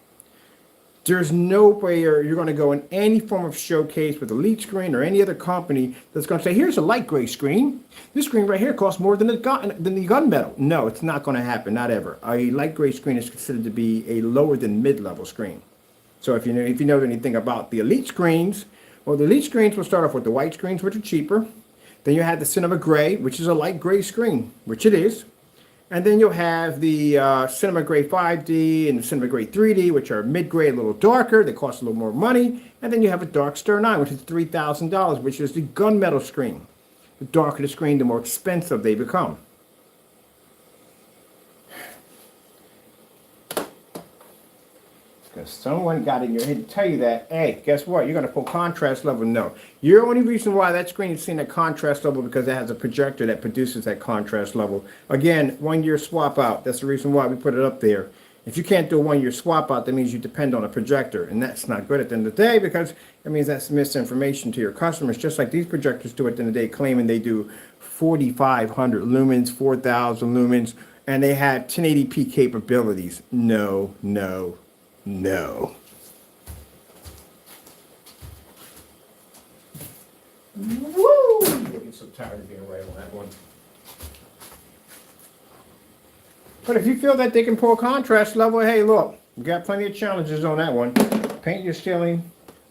There's no way you're going to go in any form of showcase with Elite Screen or any other company that's going to say, here's a light gray screen. This screen right here costs more than the gunmetal. No, it's not going to happen, not ever. A light gray screen is considered to be a lower than mid-level screen. So if you know anything about the Elite screens, well, the Elite screens will start off with the white screens, which are cheaper. Then you have the Cinema Gray, which is a light gray screen, which it is. And then you'll have the Cinema Gray 5D and the Cinema Gray 3D, which are mid-gray, a little darker. They cost a little more money. And then you have a Dark Star 9, which is $3,000, which is the gunmetal screen. The darker the screen, the more expensive they become. Because someone got in your head to tell you that, hey, guess what? You're going to pull contrast level. No. Your only reason why that screen is seeing a contrast level because it has a projector that produces that contrast level. Again, 1 year swap out. That's the reason why we put it up there. If you can't do a 1 year swap out, that means you depend on a projector. And that's not good at the end of the day because it means that's misinformation to your customers. Just like these projectors do at the end of the day, claiming they do 4,500 lumens, 4,000 lumens, and they have 1080p capabilities. No, no. No. Woo! I'm getting so tired of being right on that one. But if you feel that they can pull a contrast level, hey, look, you got plenty of challenges on that one. Paint your ceiling,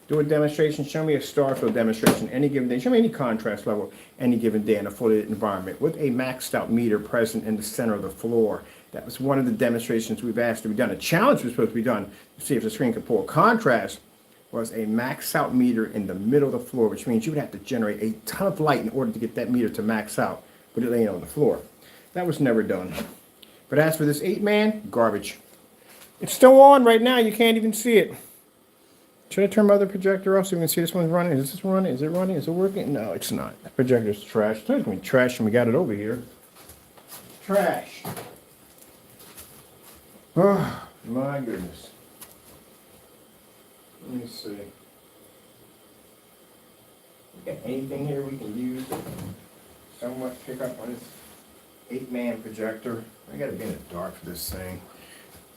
do a demonstration, show me a Starfield demonstration any given day. Show me any contrast level any given day in a fully lit environment with a maxed out meter present in the center of the floor. That was one of the demonstrations we've asked to be done. A challenge was supposed to be done to see if the screen could pull a contrast was a max out meter in the middle of the floor, which means you would have to generate a ton of light in order to get that meter to max out with it laying on the floor. That was never done. But as for this 8-man, garbage. It's still on right now. You can't even see it. Should I turn my other projector off so we can see this one's running? Is this running? Is it running? Is it working? No, it's not. The projector's trash. It's going to be trash when we got it over here. Trash. Oh, my goodness. Let me see. We got anything here we can use to somewhat pick up on this 8-man projector? I gotta be in the dark for this thing.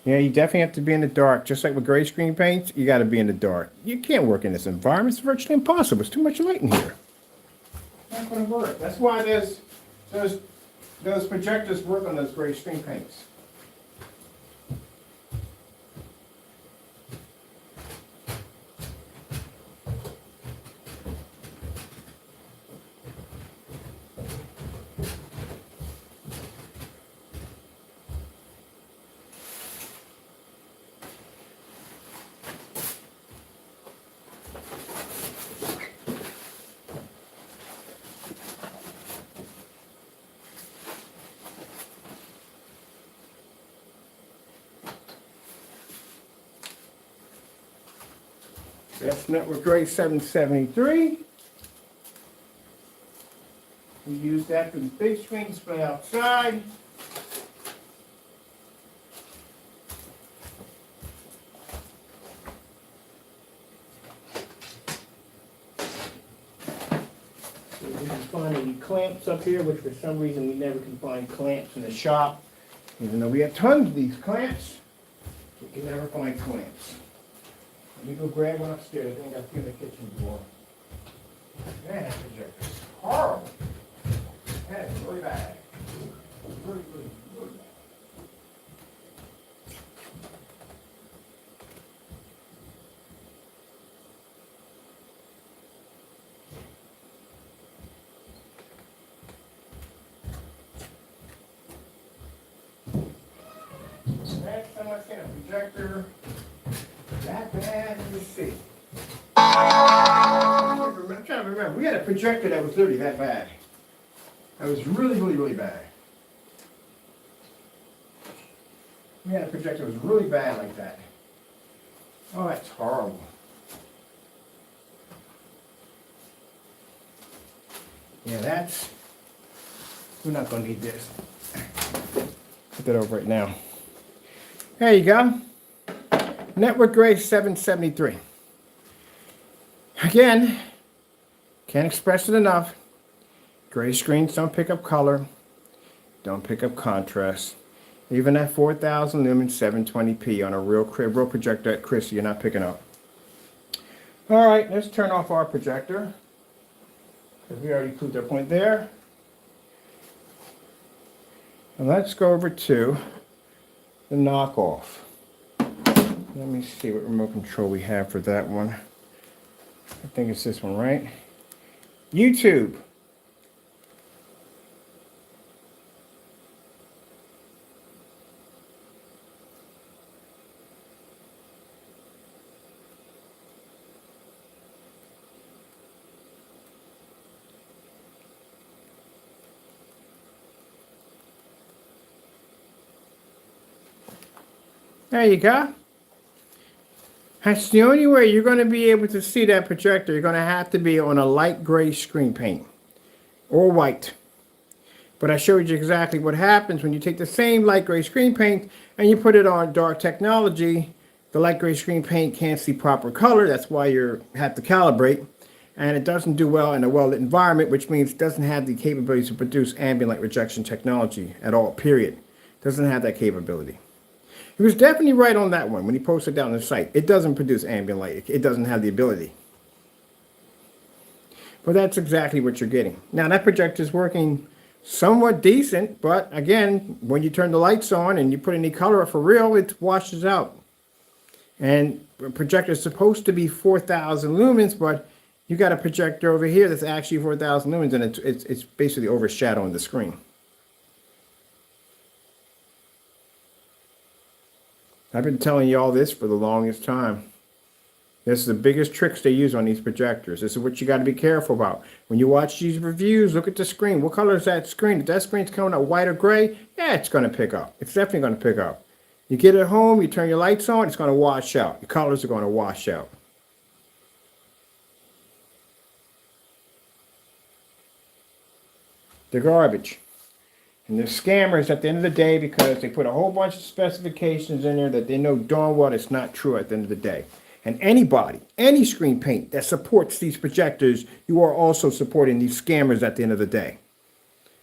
Yeah, you definitely have to be in the dark. Just like with gray screen paints, you gotta be in the dark. You can't work in this environment. It's virtually impossible. It's too much light in here. It's not gonna work. That's why those projectors work on those gray screen paints. That's network grade 773. We use that for the big screen display outside. So we can find any clamps up here, which for some reason we never can find clamps in the shop. Even though we have tons of these clamps, we can never find clamps. Let me go grab one upstairs. I think I got a few in the kitchen door. Man, that projector's horrible. That is really bad. Really, really, really bad. not seen a projector that bad. Let me see. I'm trying to remember. We had a projector that was literally that bad. That was really, really, really bad. We had a projector that was really bad like that. Oh, that's horrible. Yeah, we're not going to need this. Put that over right now. There you go. Network Gray 773. Again, can't express it enough. Gray screens don't pick up color, don't pick up contrast. Even at 4,000 lumens, 720p on a real projector at Chris, you're not picking up. All right, let's turn off our projector, because we already proved our point there. And let's go over to the knockoff. Let me see what remote control we have for that one. I think it's this one, right? YouTube. There you go. That's the only way you're going to be able to see that projector. You're going to have to be on a light gray screen paint or white. But I showed you exactly what happens when you take the same light gray screen paint and you put it on dark technology. The light gray screen paint can't see proper color. That's why you have to calibrate. And it doesn't do well in a well-lit environment, which means it doesn't have the capability to produce ambient light rejection technology at all, period. It doesn't have that capability. He was definitely right on that one when he posted down the site. It doesn't produce ambient light. It doesn't have the ability. But that's exactly what you're getting. Now that projector is working somewhat decent, but again, when you turn the lights on and you put any color for real, it washes out. And the projector is supposed to be 4,000 lumens, but you got a projector over here that's actually 4,000 lumens, and it's basically overshadowing the screen. I've been telling you all this for the longest time. This is the biggest tricks they use on these projectors. This is what you got to be careful about. When you watch these reviews, look at the screen. What color is that screen? If that screen's coming out white or gray, yeah, it's going to pick up. It's definitely going to pick up. You get it home, you turn your lights on, it's going to wash out. Your colors are going to wash out. They're garbage. And they're scammers at the end of the day because they put a whole bunch of specifications in there that they know darn well it's not true at the end of the day. And anybody, any screen paint that supports these projectors, you are also supporting these scammers at the end of the day.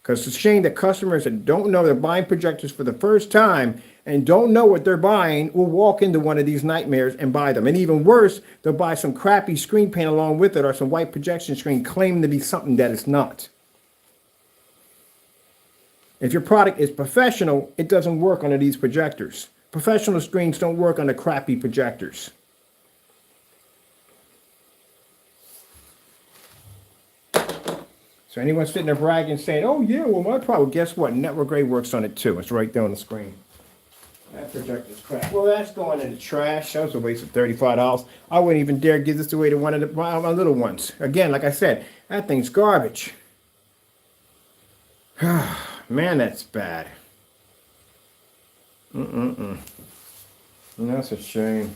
Because it's a shame that customers that don't know they're buying projectors for the first time and don't know what they're buying will walk into one of these nightmares and buy them. And even worse, they'll buy some crappy screen paint along with it or some white projection screen claiming to be something that it's not. If your product is professional, it doesn't work under these projectors. Professional screens don't work on the crappy projectors. So anyone sitting there bragging saying, oh yeah, well my product, guess what? Network Gray works on it too. It's right there on the screen. That projector's crap. Well, that's going in the trash. That was a waste of $35. I wouldn't even dare give this away to one of my little ones. Again, like I said, that thing's garbage. Man, that's bad. That's a shame.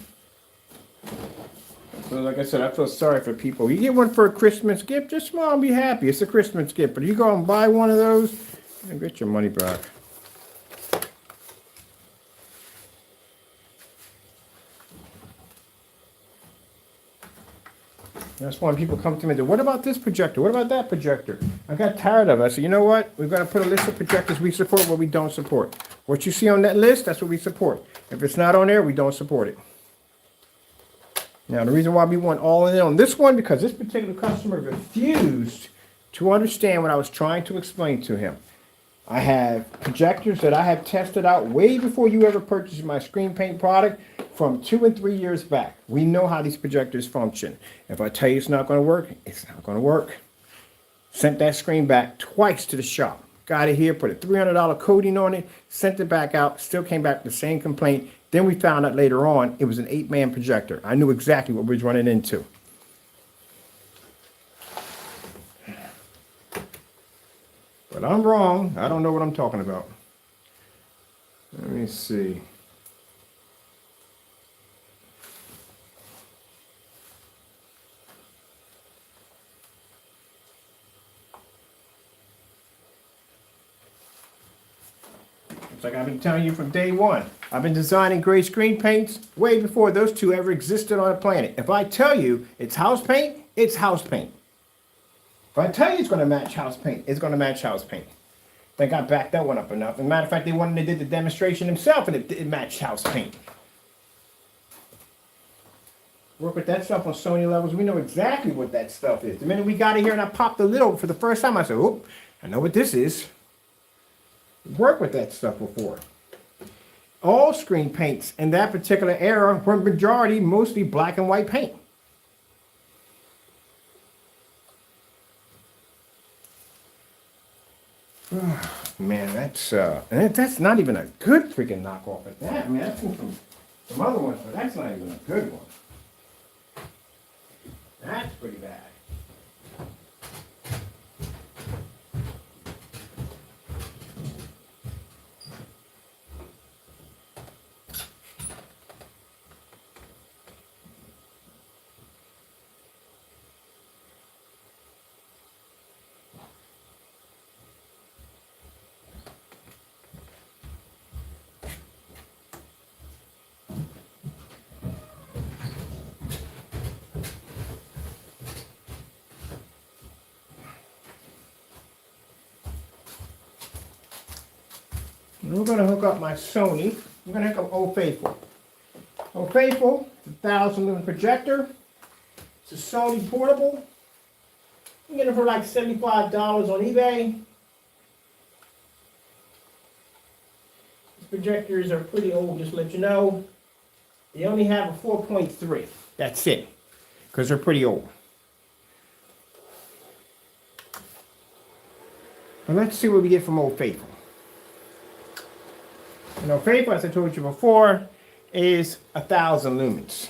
So like I said, I feel sorry for people. You get one for a Christmas gift, just smile and be happy. It's a Christmas gift. But you go and buy one of those, and get your money back. That's why people come to me and say, what about this projector? What about that projector? I got tired of it. I said, you know what? We've got to put a list of projectors we support, what we don't support. What you see on that list, that's what we support. If it's not on there, we don't support it. Now, the reason why we went all in on this one, because this particular customer refused to understand what I was trying to explain to him. I have projectors that I have tested out way before you ever purchased my screen paint product from 2 and 3 years back. We know how these projectors function. If I tell you it's not going to work, it's not going to work. Sent that screen back twice to the shop. Got it here, put a $300 coating on it, sent it back out, still came back with the same complaint. Then we found out later on it was an 8-man projector. I knew exactly what we was running into. But I'm wrong. I don't know what I'm talking about. Let me see. It's like I've been telling you from day one. I've been designing gray screen paints way before those two ever existed on the planet. If I tell you it's house paint, it's house paint. If I tell you it's going to match house paint, it's going to match house paint. Think I backed that one up enough. As a matter of fact, they went and they did the demonstration themselves and it matched house paint. Work with that stuff on Sony levels. We know exactly what that stuff is. The minute we got it here and I popped the lid over for the first time, I said, oh, I know what this is. Work with that stuff before. All screen paints in that particular era were majority mostly black and white paint. Man, that's not even a good freaking knockoff at that. I mean, that's from some other ones, but that's not even a good one. That's pretty bad. And we're going to hook up my Sony. I'm going to hook up Old Faithful. Old Faithful, it's a 1,000 lumen projector. It's a Sony portable. You can get it for like $75 on eBay. These projectors are pretty old, just to let you know. They only have a 4.3. That's it. Because they're pretty old. But let's see what we get from Old Faithful. And Old Faithful, as I told you before, is 1,000 lumens.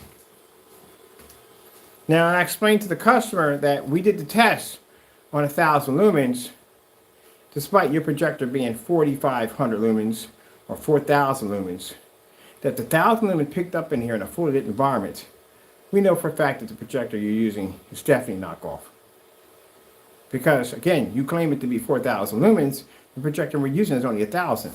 Now, I explained to the customer that we did the test on 1,000 lumens, despite your projector being 4,500 lumens or 4,000 lumens, that the 1,000 lumen picked up in here in a fully lit environment. We know for a fact that the projector you're using is definitely knockoff. Because, again, you claim it to be 4,000 lumens, the projector we're using is only 1,000.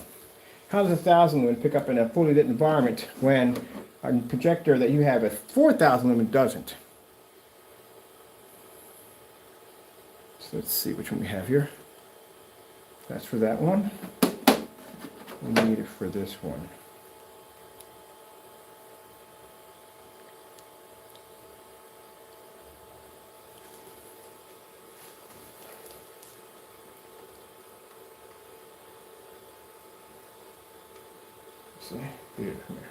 How does 1,000 lumen pick up in a fully lit environment when a projector that you have at 4,000 lumen doesn't? So let's see which one we have here. That's for that one. We need it for this one. See, here, come here.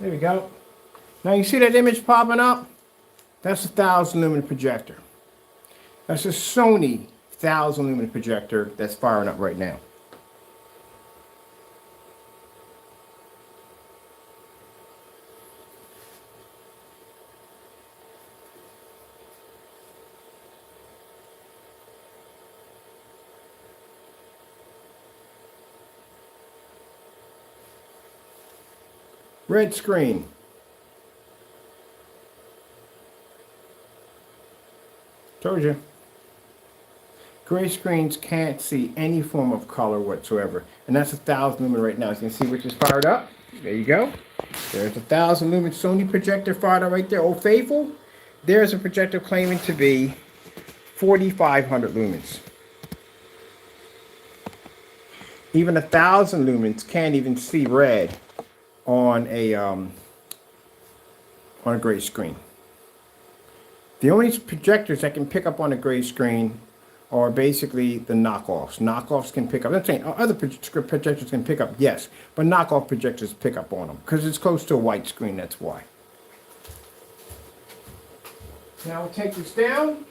There we go. Now you see that image popping up? That's a 1,000 lumen projector. That's a Sony 1,000 lumen projector that's firing up right now. Red screen. Told you. Gray screens can't see any form of color whatsoever. And that's 1,000 lumen right now. As you can see which is fired up. There you go. There's a 1,000 lumen Sony projector fired up right there. Old Faithful. There's a projector claiming to be 4,500 lumens. Even 1,000 lumens can't even see red on a gray screen. The only projectors that can pick up on a gray screen are basically the knockoffs. Knockoffs can pick up. I'm saying other projectors can pick up, yes, but knockoff projectors pick up on them because it's close to a white screen, that's why. Now we'll take this down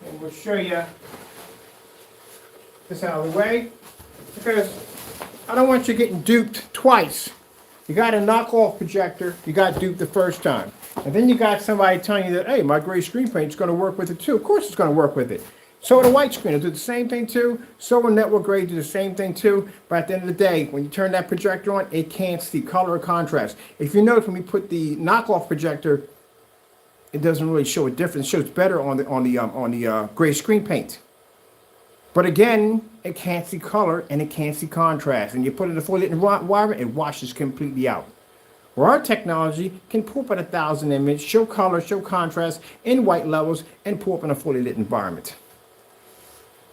and we'll show you this out of the way because I don't want you getting duped twice. You got a knockoff projector, you got duped the first time. And then you got somebody telling you that, hey, my gray screen paint's going to work with it too. Of course it's going to work with it. So will the white screen will do the same thing too. So will network gray do the same thing too. But at the end of the day, when you turn that projector on, it can't see color or contrast. If you notice when we put the knockoff projector, it doesn't really show a difference. It shows better on the gray screen paint. But again, it can't see color and it can't see contrast. And you put it in a fully lit environment, it washes completely out. Where our technology can pull up at 1,000 image, show color, show contrast in white levels, and pull up in a fully lit environment.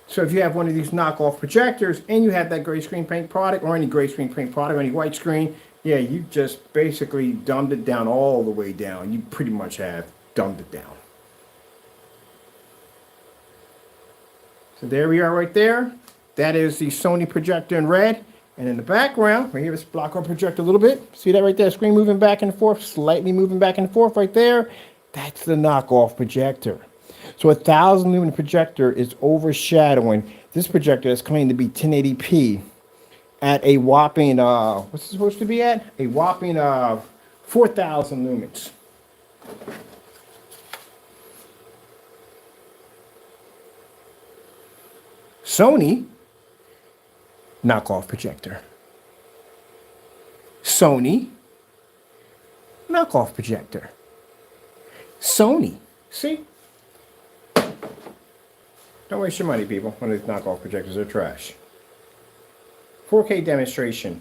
So if you have one of these knockoff projectors and you have that gray screen paint product or any gray screen paint product or any white screen, yeah, you just basically dumbed it down all the way down. You pretty much have dumbed it down. So there we are right there. That is the Sony projector in red. And in the background, right here, let's block our projector a little bit. See that right there? Screen moving back and forth, slightly moving back and forth right there. That's the knockoff projector. So 1,000 lumen projector is overshadowing this projector that's claimed to be 1080p at a whopping, what's it supposed to be at? A whopping 4,000 lumens. Sony, knockoff projector. Sony, knockoff projector. Sony, see? Don't waste your money, people. One of these knockoff projectors are trash. 4K demonstration.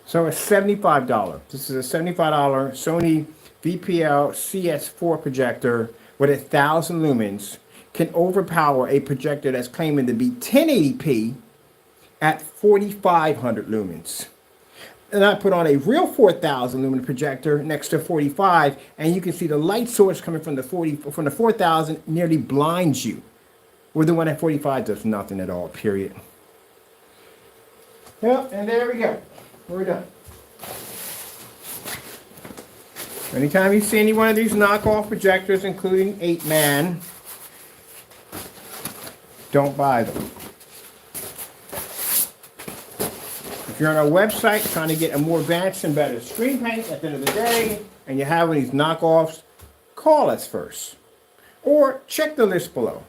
So it's $75. This is a $75 Sony VPL CS4 projector with 1,000 lumens. Can overpower a projector that's claiming to be 1080p at 4,500 lumens. And I put on a real 4,000 lumen projector next to 45, and you can see the light source coming from the 4,000 nearly blinds you. Where the one at 45 does nothing at all, period. Yep, and there we go. We're done. Anytime you see any one of these knockoff projectors, including 8-man, don't buy them. If you're on our website trying to get a more advanced and better screen paint at the end of the day, and you have one of these knockoffs, call us first. Or check the list below.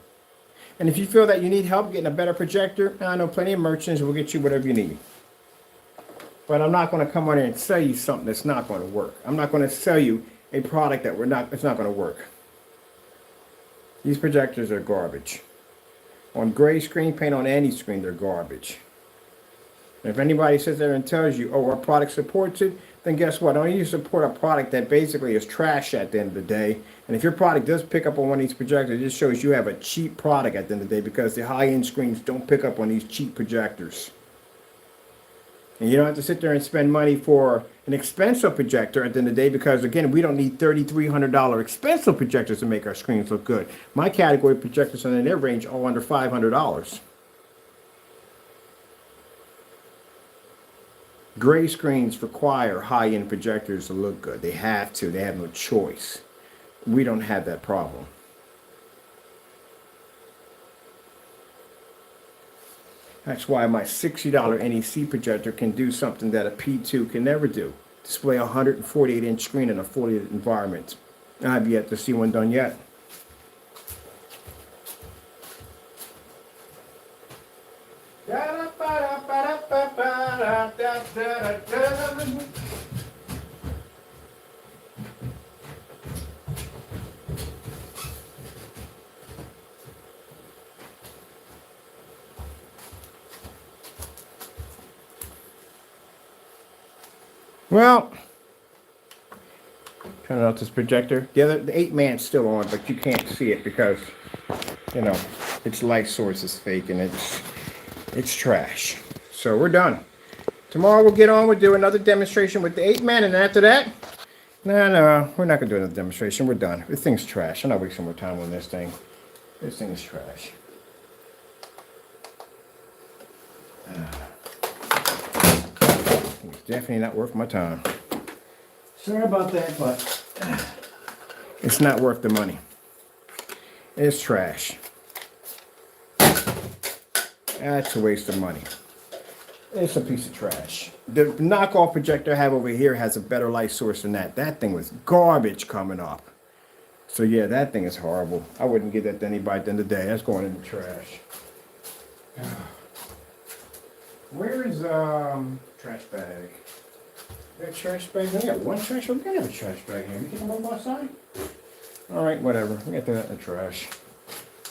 And if you feel that you need help getting a better projector, I know plenty of merchants will get you whatever you need. But I'm not going to come on here and sell you something that's not going to work. I'm not going to sell you a product that it's not going to work. These projectors are garbage. On gray screen paint, on any screen, they're garbage. And if anybody sits there and tells you, oh, our product supports it, then guess what? Don't you support a product that basically is trash at the end of the day. And if your product does pick up on one of these projectors, it just shows you have a cheap product at the end of the day because the high-end screens don't pick up on these cheap projectors. And you don't have to sit there and spend money for an expensive projector at the end of the day because, again, we don't need $3,300 expensive projectors to make our screens look good. My category projectors are in their range all under $500. Gray screens require high-end projectors to look good. They have to. They have no choice. We don't have that problem. That's why my $60 NEC projector can do something that a P2 can never do. Display a 148-inch screen in a fully lit environment. I've yet to see one done yet. Well, turn out this projector. The 8-man's still on, but you can't see it because, you know, its light source is fake and it's trash. So we're done. Tomorrow we'll get on. We'll do another demonstration with the Apeman, and after that, no, we're not gonna do another demonstration. We're done. This thing's trash. I'm not wasting more time on this thing. This thing is trash. It's definitely not worth my time. Sorry about that, but it's not worth the money. It's trash. That's a waste of money. It's a piece of trash. The knockoff projector I have over here has a better light source than that. That thing was garbage coming up. So yeah, that thing is horrible. I wouldn't give that to anybody at the end of the day. That's going in the trash. Where is trash bag? That trash bag? We got one trash bag. We gotta have a trash bag here. We can go outside. All right, whatever. We got that in the trash.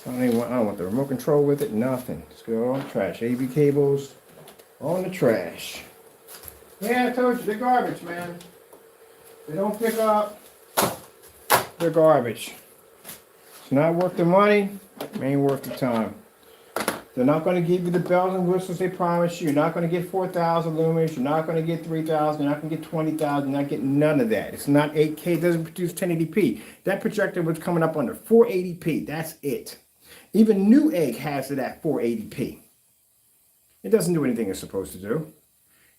I don't want the remote control with it. Nothing. Just go on the trash. AV cables on the trash. Yeah, I told you they're garbage, man. They don't pick up. They're garbage. It's not worth the money. It ain't worth the time. They're not going to give you the bells and whistles they promise you. You're not going to get 4,000 lumens. You're not going to get 3,000. You're not going to get 20,000. You're not getting none of that. It's not 8K. It doesn't produce 1080p. That projector was coming up under 480p. That's it. Even Newegg has it at 480p. It doesn't do anything it's supposed to do.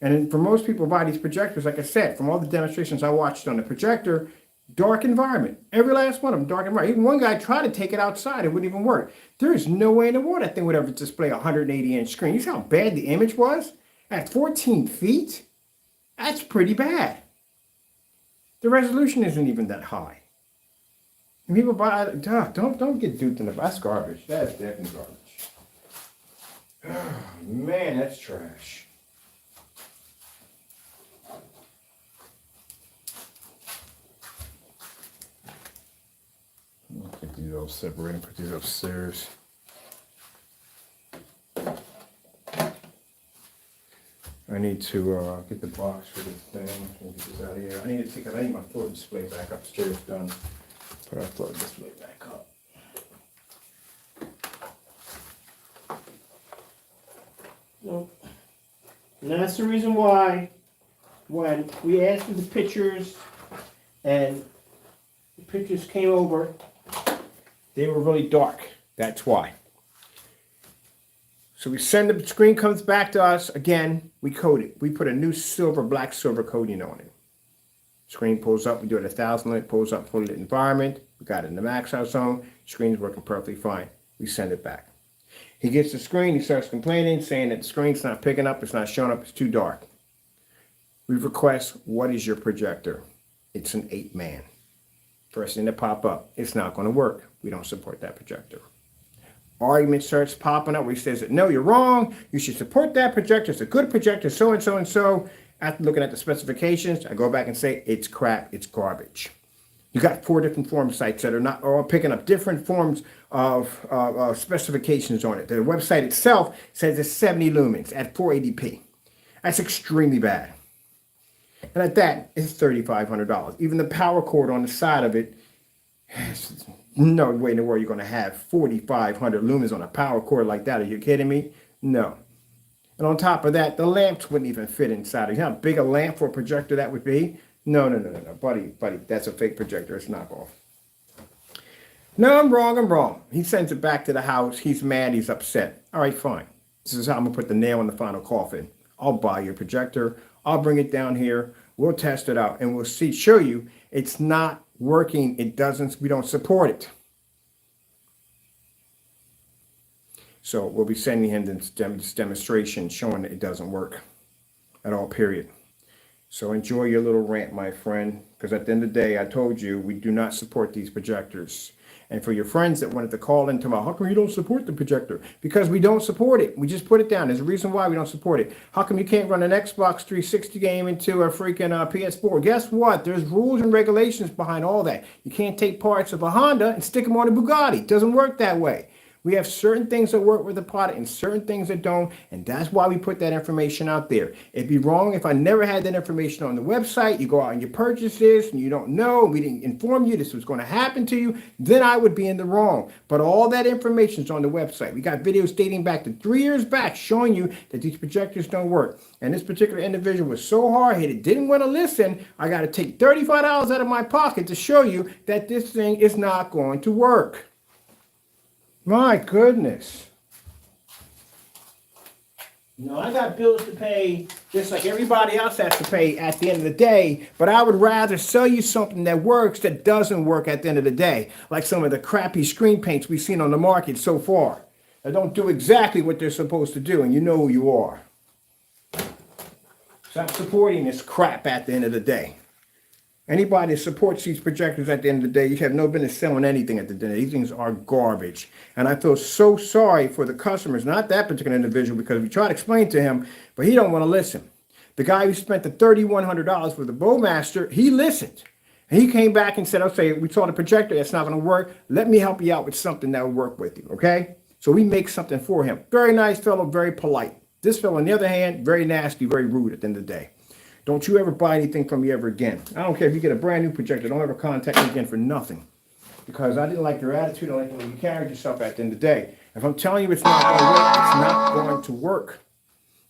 And for most people who buy these projectors, like I said, from all the demonstrations I watched on the projector, dark environment. Every last one of them, dark environment. Even one guy tried to take it outside. It wouldn't even work. There is no way in the world that thing would ever display a 180-inch screen. You see how bad the image was? At 14 feet? That's pretty bad. The resolution isn't even that high. And people buy, don't get duped in the, that's garbage. That's definitely garbage. Oh, man, that's trash. I'll get these all separated and put these upstairs. I need to get the box for this thing. Get this out of here. I need my floor display back upstairs done. Put our floor display back up. Nope. And that's the reason why when we asked for the pictures and the pictures came over, they were really dark. That's why. So we send the screen comes back to us. Again, we code it. We put a new black silver coating on it. Screen pulls up. We do it 1,000 lit. Pulls up, full lit environment. We got it in the max out zone. Screen's working perfectly fine. We send it back. He gets the screen. He starts complaining, saying that the screen's not picking up. It's not showing up. It's too dark. We request, what is your projector? It's an 8-man. First thing to pop up. It's not going to work. We don't support that projector. Argument starts popping up where he says, no, you're wrong. You should support that projector. It's a good projector, so and so and so. After looking at the specifications, I go back and say, it's crap, it's garbage. You got 4 different form sites that are not all picking up different forms of specifications on it. The website itself says it's 70 lumens at 480p. That's extremely bad. And at that, it's $3,500. Even the power cord on the side of it, no way in the world you're going to have 4,500 lumens on a power cord like that. Are you kidding me? No. And on top of that, the lamps wouldn't even fit inside. You know how big a lamp for a projector that would be? No. Buddy, that's a fake projector. It's knockoff. No, I'm wrong. He sends it back to the house. He's mad. He's upset. All right, fine. This is how I'm going to put the nail in the final coffin. I'll buy your projector. I'll bring it down here. We'll test it out. And we'll show you it's not working. We don't support it. So we'll be sending him this demonstration showing that it doesn't work at all, period. So enjoy your little rant, my friend, because at the end of the day, I told you we do not support these projectors. And for your friends that wanted to call into my, how come you don't support the projector? Because we don't support it. We just put it down. There's a reason why we don't support it. How come you can't run an Xbox 360 game into a freaking PS4? Guess what? There's rules and regulations behind all that. You can't take parts of a Honda and stick them on a Bugatti. It doesn't work that way. We have certain things that work with the product and certain things that don't, and that's why we put that information out there. It'd be wrong if I never had that information on the website. You go out and you purchase this and you don't know, we didn't inform you this was going to happen to you, then I would be in the wrong. But all that information is on the website. We got videos dating back to 3 years back showing you that these projectors don't work. And this particular individual was so hard-headed, didn't want to listen. I got to take $35 out of my pocket to show you that this thing is not going to work. My goodness. I got bills to pay just like everybody else has to pay at the end of the day, but I would rather sell you something that works that doesn't work at the end of the day, like some of the crappy screen paints we've seen on the market so far. They don't do exactly what they're supposed to do, and you know who you are. Stop supporting this crap at the end of the day. Anybody that supports these projectors at the end of the day, you have no business selling anything at the end of the day. These things are garbage. And I feel so sorry for the customers, not that particular individual, because we try to explain to him, but he don't want to listen. The guy who spent the $3,100 for the Bowmaster, he listened. And he came back and said, okay, we saw the projector, that's not going to work. Let me help you out with something that will work with you, okay? So we make something for him. Very nice fellow, very polite. This fellow, on the other hand, very nasty, very rude at the end of the day. Don't you ever buy anything from me ever again. I don't care if you get a brand new projector. Don't ever contact me again for nothing. Because I didn't like your attitude. I like the way you carried yourself at the end of the day. If I'm telling you it's not going to work, it's not going to work.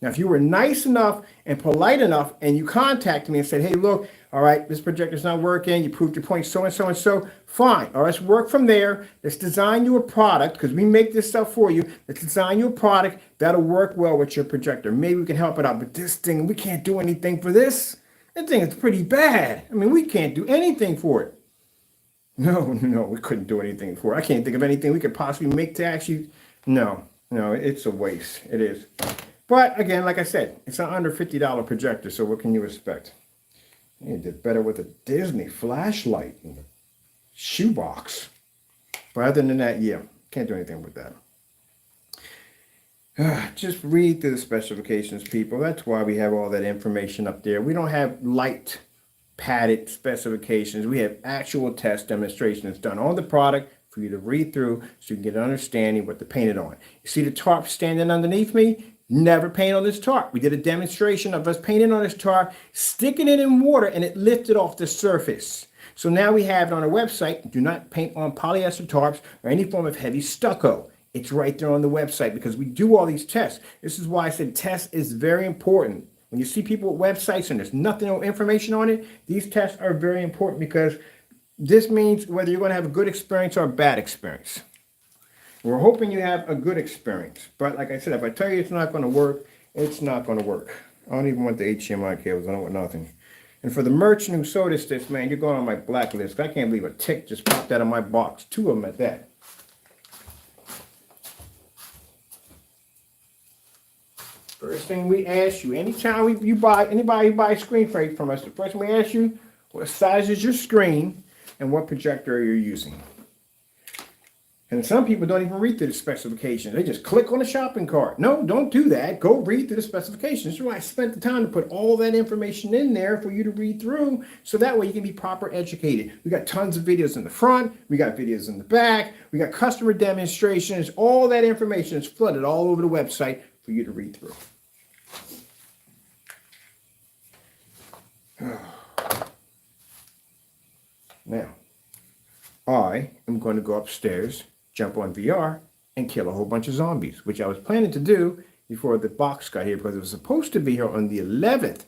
Now, if you were nice enough and polite enough and you contacted me and said, hey, look, all right, this projector's not working. You proved your point so and so and so. Fine. All right, let's work from there. Let's design you a product because we make this stuff for you. Let's design you a product that'll work well with your projector. Maybe we can help it out. But this thing, we can't do anything for this. That thing is pretty bad. I mean, we can't do anything for it. No, we couldn't do anything for it. I can't think of anything we could possibly make to actually. No, it's a waste. It is. But again, like I said, it's an under $50 projector, so what can you expect? You did better with a Disney flashlight in the shoebox. But other than that, yeah, can't do anything with that. Just read through the specifications, people. That's why we have all that information up there. We don't have light padded specifications. We have actual test demonstrations done on the product for you to read through so you can get an understanding what to paint it on. You see the tarp standing underneath me? Never paint on this tarp. We did a demonstration of us painting on this tarp, sticking it in water, and it lifted off the surface. So now we have it on our website. Do not paint on polyester tarps or any form of heavy stucco. It's right there on the website because we do all these tests. This is why I said test is very important. When you see people with websites and there's nothing, no information on it, these tests are very important because this means whether you're going to have a good experience or a bad experience. We're hoping you have a good experience. But like I said, if I tell you it's not going to work, it's not going to work. I don't even want the HDMI cables. I don't want nothing. And for the merchant who sold this, man, you're going on my blacklist. I can't believe a tick just popped out of my box. 2 of them at that. First thing we ask you, anytime anybody who buys screen from us, the first thing we ask you, what size is your screen and what projector are you using? And some people don't even read through the specifications. They just click on the shopping cart. No, don't do that. Go read through the specifications. So I spent the time to put all that information in there for you to read through so that way you can be proper educated. We got tons of videos in the front. We got videos in the back. We got customer demonstrations. All that information is flooded all over the website for you to read through. Now, I am going to go upstairs, jump on VR, and kill a whole bunch of zombies, which I was planning to do before the box got here because it was supposed to be here on the 11th,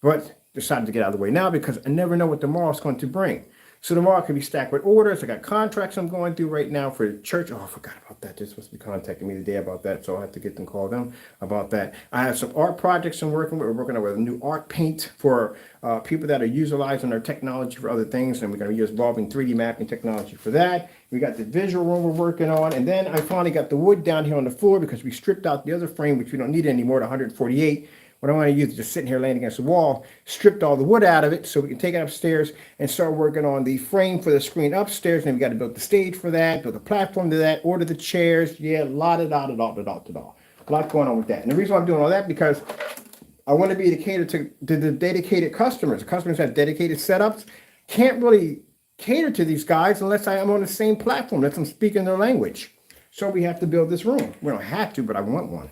but decided to get out of the way now because I never know what tomorrow's going to bring. So tomorrow could be stacked with orders. I got contracts I'm going through right now for the church. Oh, I forgot about that. They're supposed to be contacting me today about that, so I'll have to get them, call them about that. I have some art projects I'm working with. We're working on with a new art paint for people that are utilizing our technology for other things, and we're going to use evolving 3D mapping technology for that. We got the visual room we're working on, and then I finally got the wood down here on the floor because we stripped out the other frame, which we don't need anymore, the 148. What I want to use is just sitting here laying against the wall, stripped all the wood out of it so we can take it upstairs and start working on the frame for the screen upstairs. And we got to build the stage for that, build a platform to that, order the chairs. Yeah, a lot going on with that. And the reason why I'm doing all that because I want to be catered to the dedicated customers. The customers have dedicated setups. Can't really cater to these guys unless I am on the same platform, unless I'm speaking their language. So we have to build this room. We don't have to, but I want one.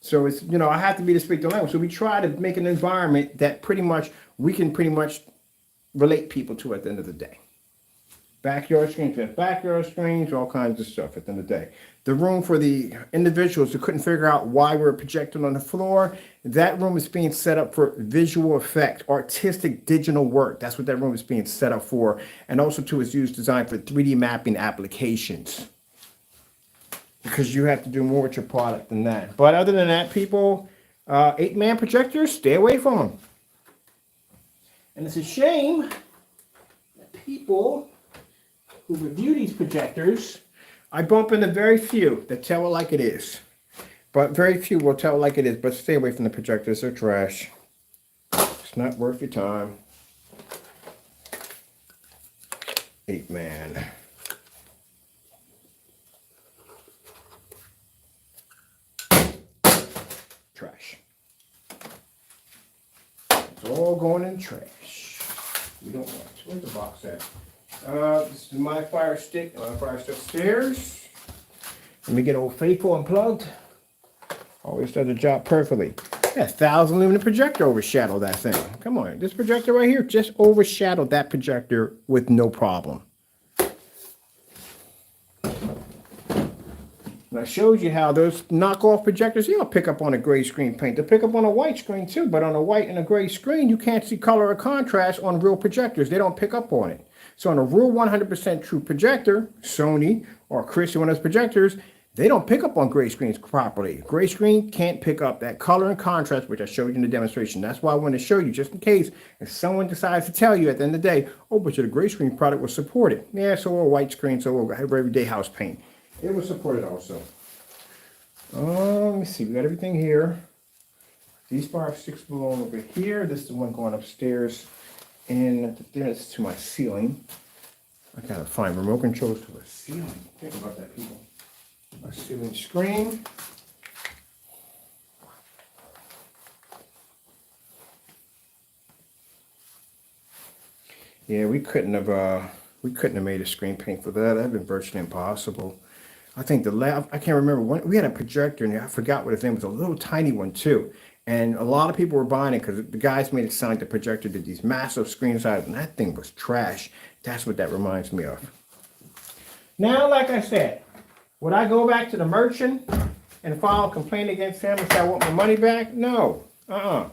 So it's, I have to be to speak the language. So we try to make an environment that we can pretty much relate people to at the end of the day. Backyard screens, we have backyard screens, all kinds of stuff at the end of the day. The room for the individuals who couldn't figure out why we're projecting on the floor, that room is being set up for visual effect, artistic digital work. That's what that room is being set up for. And also too, it's designed for 3D mapping applications. Because you have to do more with your product than that. But other than that, people, 8-man projectors, stay away from them. And it's a shame that people who review these projectors, I bump into very few that tell it like it is. But very few will tell it like it is. But stay away from the projectors. They're trash. It's not worth your time. 8-man. Trash. It's all going in trash. We don't want it. Where's the box at? This is my Fire Stick. My Fire Stick upstairs. Let me get Old Faithful unplugged. Always does the job perfectly. That 1,000 lumen projector overshadowed that thing. Come on, this projector right here just overshadowed that projector with no problem. And I showed you how those knockoff projectors, you don't pick up on a gray screen paint. They pick up on a white screen too, but on a white and a gray screen, you can't see color or contrast on real projectors. They don't pick up on it. So on a real 100% true projector, Sony or Chris, one of those projectors, they don't pick up on gray screens properly. Gray screen can't pick up that color and contrast, which I showed you in the demonstration. That's why I want to show you, just in case if someone decides to tell you at the end of the day, oh, but your gray screen product was supported. Yeah, so will white screen, so will everyday house paint. It was supported also. Let me see, we got everything here. These fire sticks belong over here. This is the one going upstairs. And this to my ceiling. I gotta find remote controls to a ceiling. Think about that, people. My ceiling screen. Yeah, we couldn't have made a screen paint for that. That'd been virtually impossible. I think I can't remember when we had a projector, and I forgot what his name was, a little tiny one too. And a lot of people were buying it because the guys made it sound like the projector did these massive screen sizes, and that thing was trash. That's what that reminds me of. Now, like I said, would I go back to the merchant and file a complaint against him and say I want my money back? No. I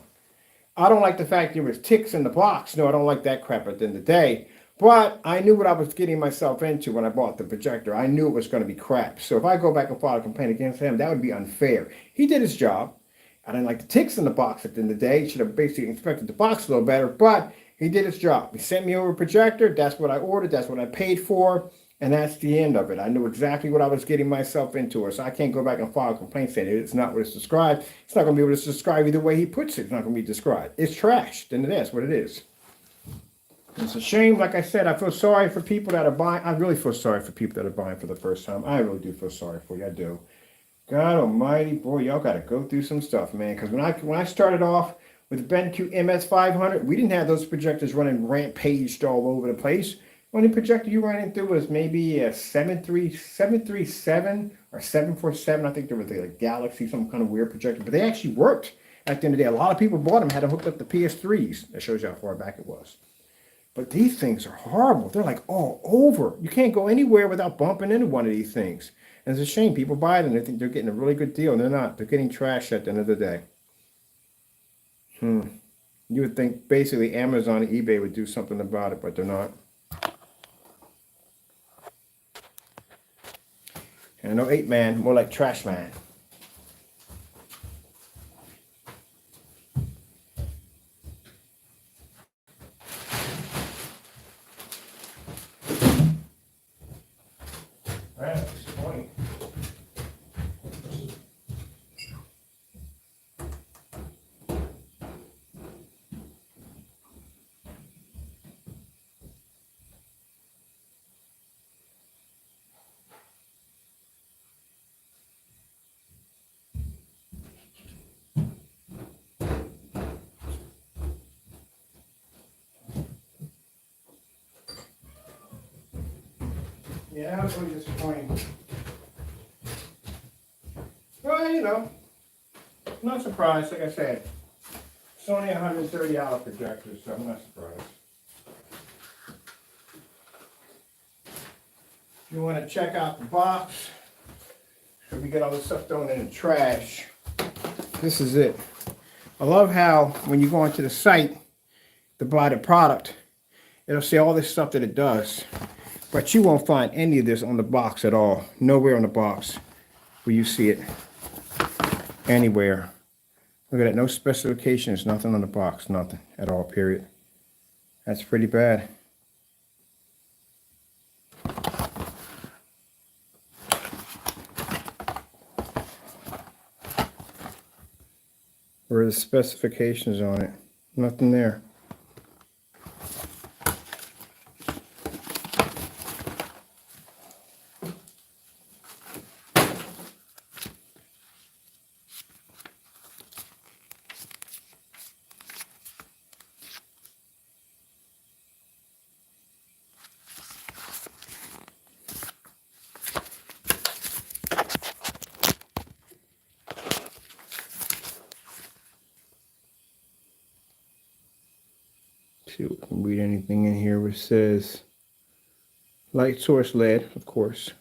don't like the fact there was ticks in the box. No, I don't like that crap at the end of the day. But I knew what I was getting myself into when I bought the projector. I knew it was going to be crap. So if I go back and file a complaint against him, that would be unfair. He did his job. I didn't like the ticks in the box at the end of the day. He should have basically inspected the box a little better, but he did his job. He sent me over a projector. That's what I ordered. That's what I paid for. And that's the end of it. I knew exactly what I was getting myself into. So I can't go back and file a complaint saying it's not what it's described. It's not going to be able to describe either way he puts it. It's not going to be described. It's trash. Then that's what it is. It's a shame. Like I said, I feel sorry for people that are buying. I really feel sorry for people that are buying for the first time. I really do feel sorry for you. I do. God almighty, boy, y'all got to go through some stuff, man. Because when I started off with the BenQ MS500, we didn't have those projectors running rampaged all over the place. Only projector you ran into was maybe a 737 or 747. I think there was a Galaxy, some kind of weird projector. But they actually worked at the end of the day. A lot of people bought them, had them hooked up to PS3s. That shows you how far back it was. But these things are horrible. They're like all over. You can't go anywhere without bumping into one of these things. And it's a shame. People buy them. They think they're getting a really good deal. And they're not. They're getting trashed at the end of the day. You would think basically Amazon and eBay would do something about it, but they're not. And no 8-man, more like trash man. Yeah, that was really disappointing. Well, you know, not surprised. Like I said, it's only a $130 projector, so I'm not surprised. If you want to check out the box, so we get all this stuff thrown in the trash, this is it. I love how when you go onto the site to buy the product, it'll say all this stuff that it does, but you won't find any of this on the box at all. Nowhere on the box will you see it anywhere. Look at that, no specifications, nothing on the box, nothing at all, period. That's pretty bad. Where are the specifications on it? Nothing there. See if we can read anything in here which says light source LED, of course.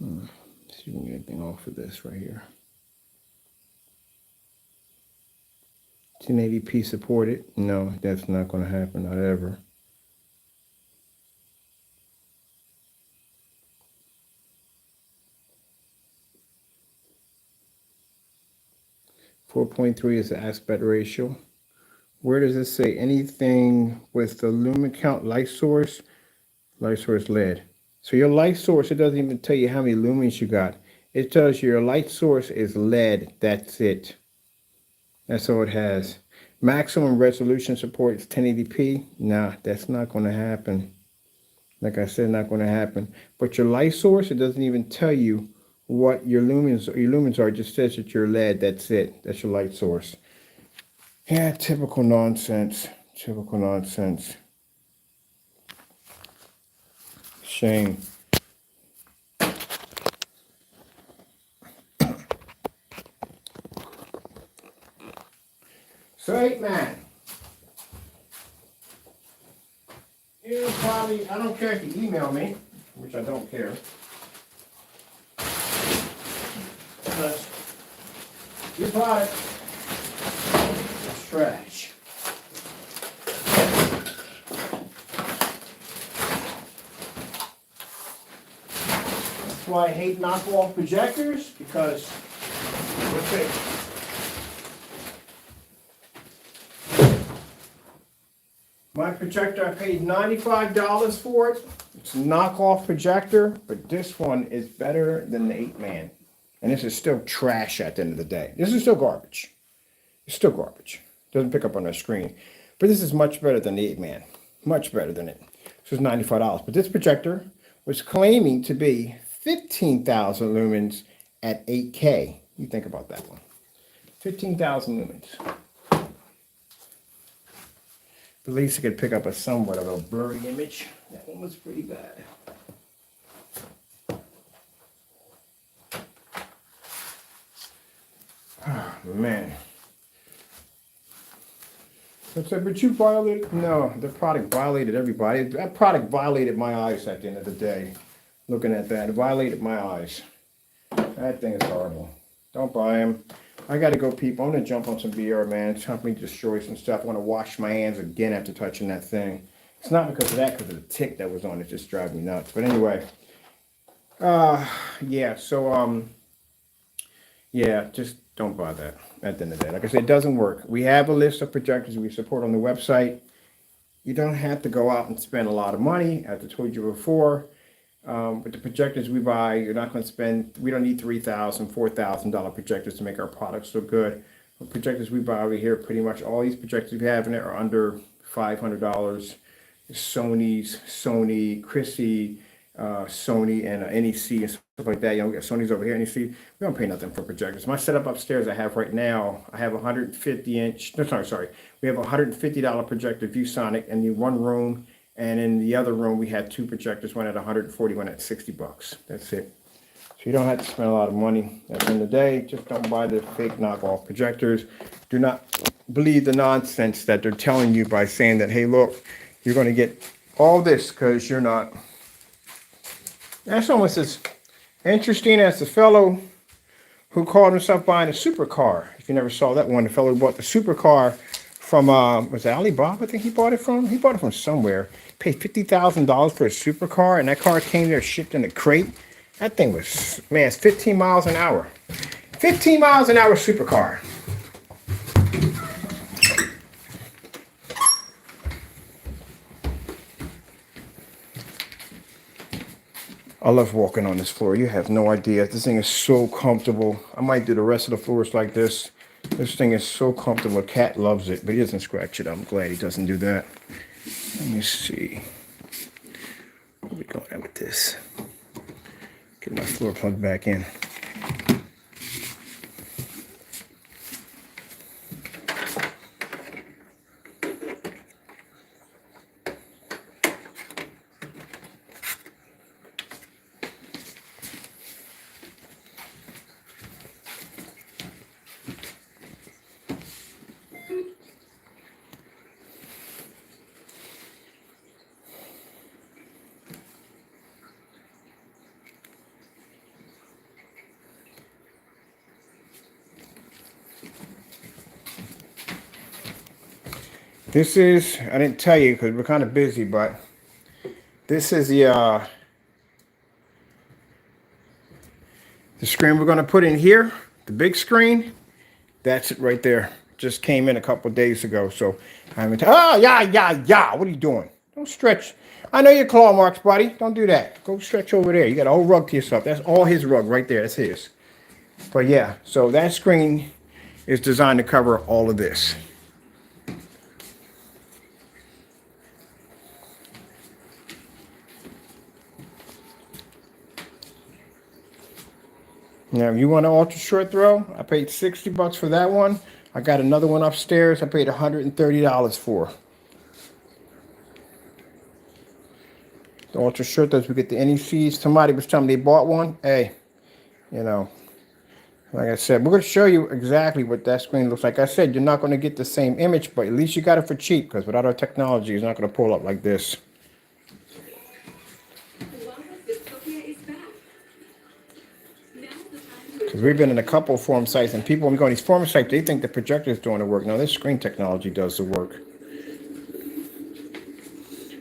See if we can get anything off of this right here. 1080p supported? No, that's not going to happen, not ever. .3 is the aspect ratio. Where does it say anything with the lumen count light source LED? So your light source, it doesn't even tell you how many lumens you got. It tells you your light source is LED. That's it. That's all it has. Maximum resolution support is 1080p. Nah, that's not going to happen. Like I said, not going to happen. But your light source, it doesn't even tell you what your lumens are. It just says that you're LED. That's it. That's your light source. Yeah, typical nonsense. Typical nonsense. Shame. So, Apeman, you probably, I don't care if you email me, which I don't care. But your product is trash. That's why I hate knockoff projectors, because let's see. My projector, I paid $95 for it. It's a knockoff projector, but this one is better than the Apeman. And this is still trash at the end of the day. This is still garbage. It's still garbage. Doesn't pick up on the screen. But this is much better than the Apeman. Much better than it. This is $95. But this projector was claiming to be 15,000 lumens at 8K. You think about that one. 15,000 lumens. At least it could pick up a somewhat of a blurry image. That one was pretty bad. Oh, man. But you violated? No, the product violated everybody. That product violated my eyes at the end of the day. Looking at that, it violated my eyes. That thing is horrible. Don't buy them. I got to go, people. I'm going to jump on some VR, man. It's helping me destroy some stuff. I want to wash my hands again after touching that thing. It's not because of that, because of the tick that was on it. Just drives me nuts. But anyway. Yeah, so, yeah, just don't buy that at the end of the day. Like I said, it doesn't work. We have a list of projectors we support on the website. You don't have to go out and spend a lot of money, as I told you before. With the projectors we buy, you're not going to spend, we don't need $3,000, $4,000 projectors to make our products look good. The projectors we buy over here, pretty much all these projectors we have in it are under $500. Sony, Chrissy, Sony, and NEC and stuff like that. You know, we got Sony's over here, NEC. We don't pay nothing for projectors. My setup upstairs I have right now, I have 150 inch, no, sorry. We have a $150 projector ViewSonic in the one room, And in the other room, we had 2 projectors, one at 140, one at 60 bucks. That's it. So you don't have to spend a lot of money. At the end of the day, just don't buy the fake knockoff projectors. Do not believe the nonsense that they're telling you by saying that, hey, look, you're going to get all this, because you're not. That's almost as interesting as the fellow who called himself buying a supercar. If you never saw that one, the fellow who bought the supercar from, was it Alibaba? I think he bought it from? He bought it from somewhere. Paid $50,000 for a supercar, and that car came there shipped in a crate. That thing was, man, it's 15 miles an hour. 15 miles an hour supercar. I love walking on this floor. You have no idea. This thing is so comfortable. I might do the rest of the floors like this. This thing is so comfortable. Cat loves it, but he doesn't scratch it. I'm glad he doesn't do that. Let me see. Where are we going at with this? Get my floor plugged back in. This is, I didn't tell you because we're kind of busy, but this is the screen we're going to put in here, the big screen. That's it right there. Just came in a couple days ago, so I haven't. Yeah. What are you doing? Don't stretch. I know your claw marks, buddy. Don't do that. Go stretch over there. You got a whole rug to yourself. That's all his rug right there. That's his. But yeah, so that screen is designed to cover all of this. Now, if you want an ultra short throw, I paid 60 bucks for that one. I got another one upstairs I paid $130 for. The ultra short throws, we get the NECs. Somebody was telling me they bought one. Hey, you know, like I said, we're going to show you exactly what that screen looks like. I said, you're not going to get the same image, but at least you got it for cheap, because without our technology, it's not going to pull up like this. Because we've been in a couple of forum sites, and people, when we go on these forum sites, they think the projector is doing the work. No, this screen technology does the work.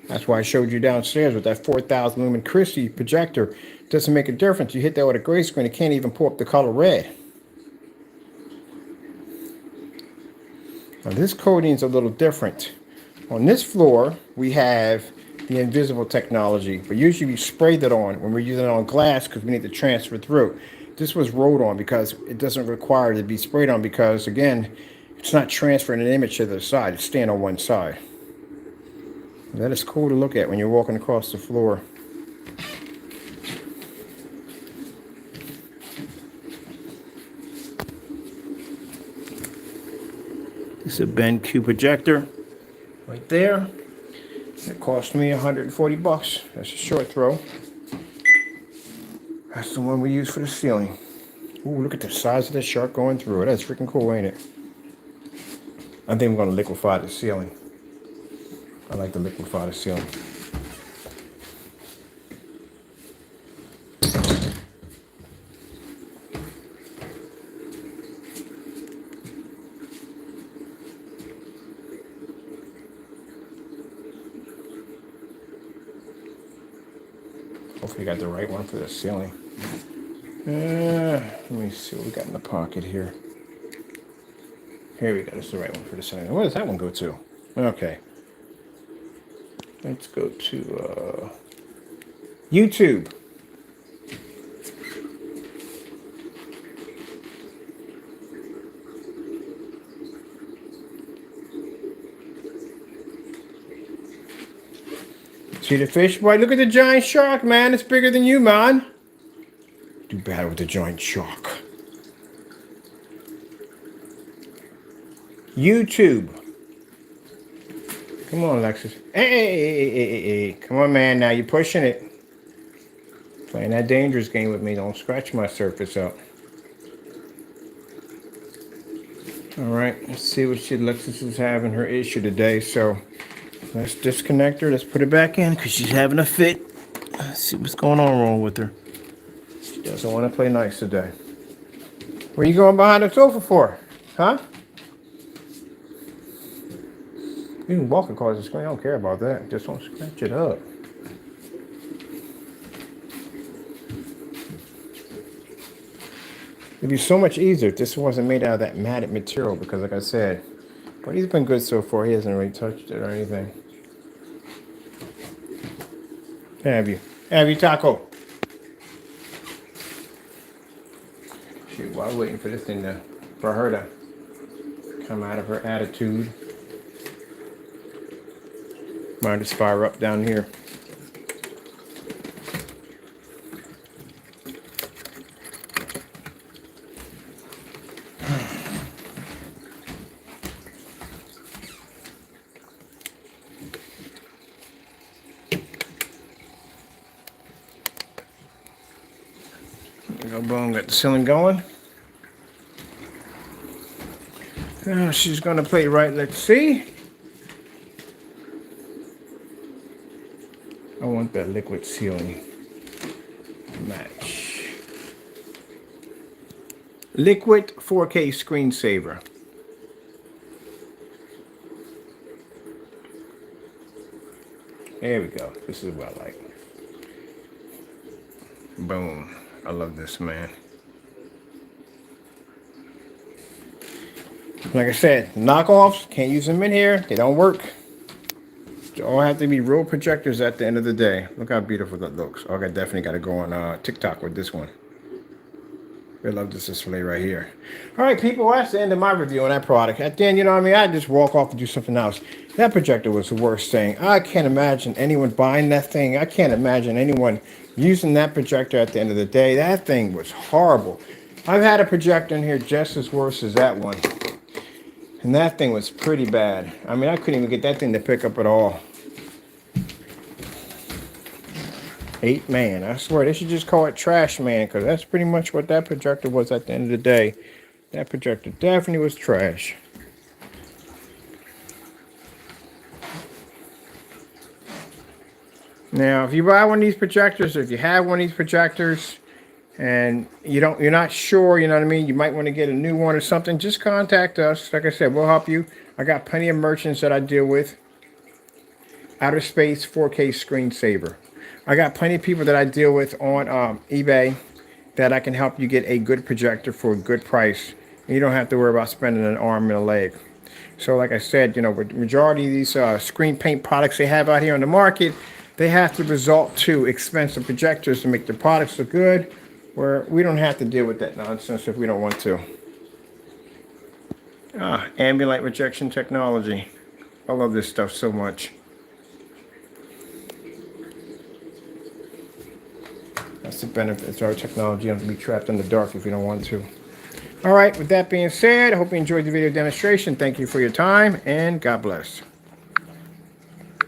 That's why I showed you downstairs with that 4,000 lumen Christie projector. It doesn't make a difference. You hit that with a gray screen, it can't even pull up the color red. Now this coating is a little different. On this floor, we have the invisible technology, but usually we spray that on when we're using it on glass because we need to transfer through. This was rolled on because it doesn't require to be sprayed on because, again, it's not transferring an image to the side. It's staying on one side. That is cool to look at when you're walking across the floor. This is a BenQ projector right there. It cost me 140 bucks. That's a short throw. That's the one we use for the ceiling. Ooh, look at the size of the shark going through it. That's freaking cool, ain't it? I think I'm going to liquefy the ceiling. I like to liquefy the ceiling. Hopefully I got the right one for the ceiling. Let me see what we got in the pocket here. Here we go. That's the right one for the ceiling. Where does that one go to? Okay. Let's go to YouTube. See the fish, boy? Look at the giant shark, man. It's bigger than you, man. Do battle with the giant shark. YouTube. Come on, Lexus. Hey. Come on, man. Now you're pushing it. Playing that dangerous game with me. Don't scratch my surface up. All right. Let's see what Lexus is having her issue today. So let's disconnect her. Let's put her back in because she's having a fit. Let's see what's going on wrong with her. She doesn't want to play nice today. What are you going behind the sofa for? Huh? You can walk across the screen. I don't care about that. Just don't scratch it up. It'd be so much easier if this wasn't made out of that matted material because, like I said, but he's been good so far. He hasn't really touched it or anything. Have you, Taco? Shoot, while I'm waiting for this thing for her to come out of her attitude. Might just fire up down here. There we go, boom, got the ceiling going. Now she's gonna play right, let's see. I want that liquid ceiling match. Liquid 4K screensaver. There we go. This is what I like. Boom. I love this, man. Like I said, knockoffs, can't use them in here. They don't work. They all have to be real projectors at the end of the day. Look how beautiful that looks. Oh, I definitely got to go on TikTok with this one. I love this display right here. All right, people, well, that's the end of my review on that product. At the end, you know what I mean? I just walk off and do something else. That projector was the worst thing. I can't imagine anyone buying that thing. I can't imagine anyone using that projector at the end of the day. That thing was horrible. I've had a projector in here just as worse as that one. And that thing was pretty bad. I mean, I couldn't even get that thing to pick up at all. 8 man. I swear, they should just call it trash man, because that's pretty much what that projector was at the end of the day. That projector definitely was trash. Now, if you buy one of these projectors, or if you have one of these projectors, and you're not sure, you know what I mean, you might want to get a new one or something, just contact us. Like I said, we'll help you. I got plenty of merchants that I deal with. Outer Space 4K screensaver. I got plenty of people that I deal with on eBay that I can help you get a good projector for a good price. And you don't have to worry about spending an arm and a leg. So like I said, you know, with the majority of these screen paint products they have out here on the market, they have to resort to expensive projectors to make the products look good, where we don't have to deal with that nonsense if we don't want to. Ambient rejection technology. I love this stuff so much. That's the benefits of our technology. You don't have to be trapped in the dark if you don't want to. All right, with that being said, I hope you enjoyed the video demonstration. Thank you for your time, and God bless.